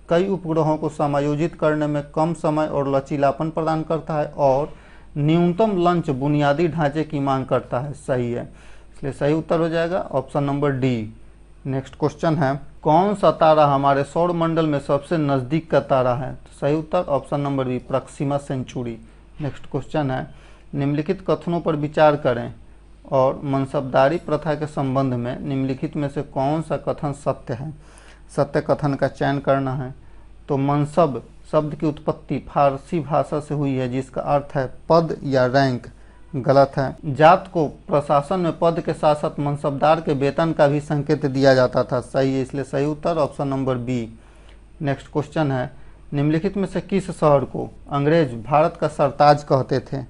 कई उपग्रहों को समायोजित करने में कम समय और लचीलापन प्रदान करता है और न्यूनतम लंच बुनियादी ढांचे की मांग करता है, सही है। इसलिए सही उत्तर हो जाएगा option number D. Next question है, कौन सा तारा हमारे सौर मंडल में सबसे नजदीक का तारा है? तो सही उत्तर option number B, Proxima Centauri. Next question है, निम्नलिखित कथनों पर विचार करें और मनसबदारी प्रथा के संबंध में निम्नलिखित में से कौन सा कथन सत्य है? सत्य कथन का चयन करना है। तो मनसब शब्द की उत्पत्ति फारसी भाषा से हुई है जिसका अर्थ है पद या रैंक, गलत है। जात को प्रशासन में पद के साथ साथ मनसबदार के वेतन का भी संकेत दिया जाता था, सही है। इसलिए सही उत्तर option number B. Next question है, निम्नलिखित में से किस शहर को अंग्रेज भारत का सरताज कहते थे?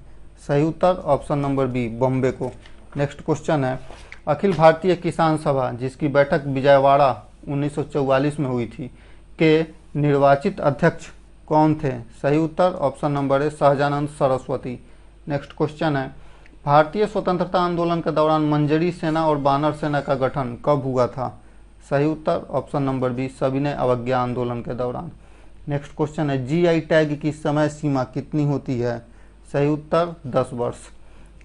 सही उत्तर ऑप्शन नंबर बी, बॉम्बे को। नेक्स्ट क्वेश्चन है, अखिल भारतीय किसान सभा जिसकी बैठक विजयवाड़ा 1944 में हुई थी के निर्वाचित अध्यक्ष कौन थे? सही उत्तर option number A, Sahajanand Saraswati. Next question है, भारतीय स्वतंत्रता आंदोलन के दौरान मंजरी सेना और बानर सेना का गठन कब हुआ था? सही उत्तर ऑप्शन नंबर बी, सविनय अवज्ञा आंदोलन के दौरान। नेक्स्ट क्वेश्चन है, GI टैग की समय सीमा कितनी होती है? सही उत्तर 10 वर्ष।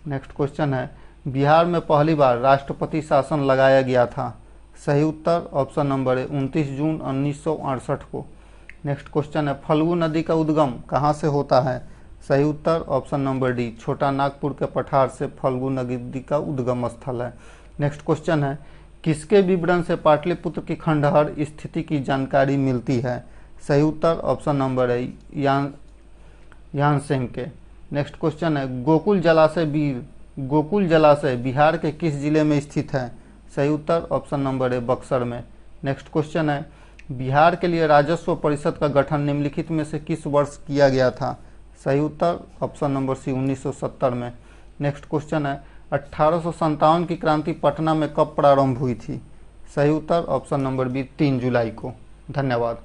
नेक्स्ट क्वेश्चन है, बिहार में पहली बार राष्ट्रपति शासन लगाया गया था? सही उत्तर ऑप्शन नंबर ए, 29 जून 1968 को। नेक्स्ट क्वेश्चन है, फल्गु नदी का उद्गम कहाँ से होता है? सही उत्तर ऑप्शन नंबर डी, छोटा नागपुर के पठार से फल्गु नदी का उद्गम स्थल है। नेक्स्ट क्वेश्चन है, किसके विवरण से पाटलिपुत्र की खंडहर स्थिति की जानकारी मिलती है? सही उत्तर ऑप्शन नंबर ए, यान सिंह के। नेक्स्ट क्वेश्चन है, गोकुल जलाशय बिहार के किस जिले में स्थित है? सही उत्तर ऑप्शन नंबर ए, बक्सर में। नेक्स्ट क्वेश्चन है, बिहार के लिए राजस्व परिषद का गठन निम्नलिखित में से किस वर्ष किया गया था? सही उत्तर ऑप्शन नंबर सी, 1970 में। नेक्स्ट क्वेश्चन है, 1857 की क्रांति पटना में कब प्रारंभ हुई थी? सही उत्तर ऑप्शन नंबर बी, 3 जुलाई को। धन्यवाद।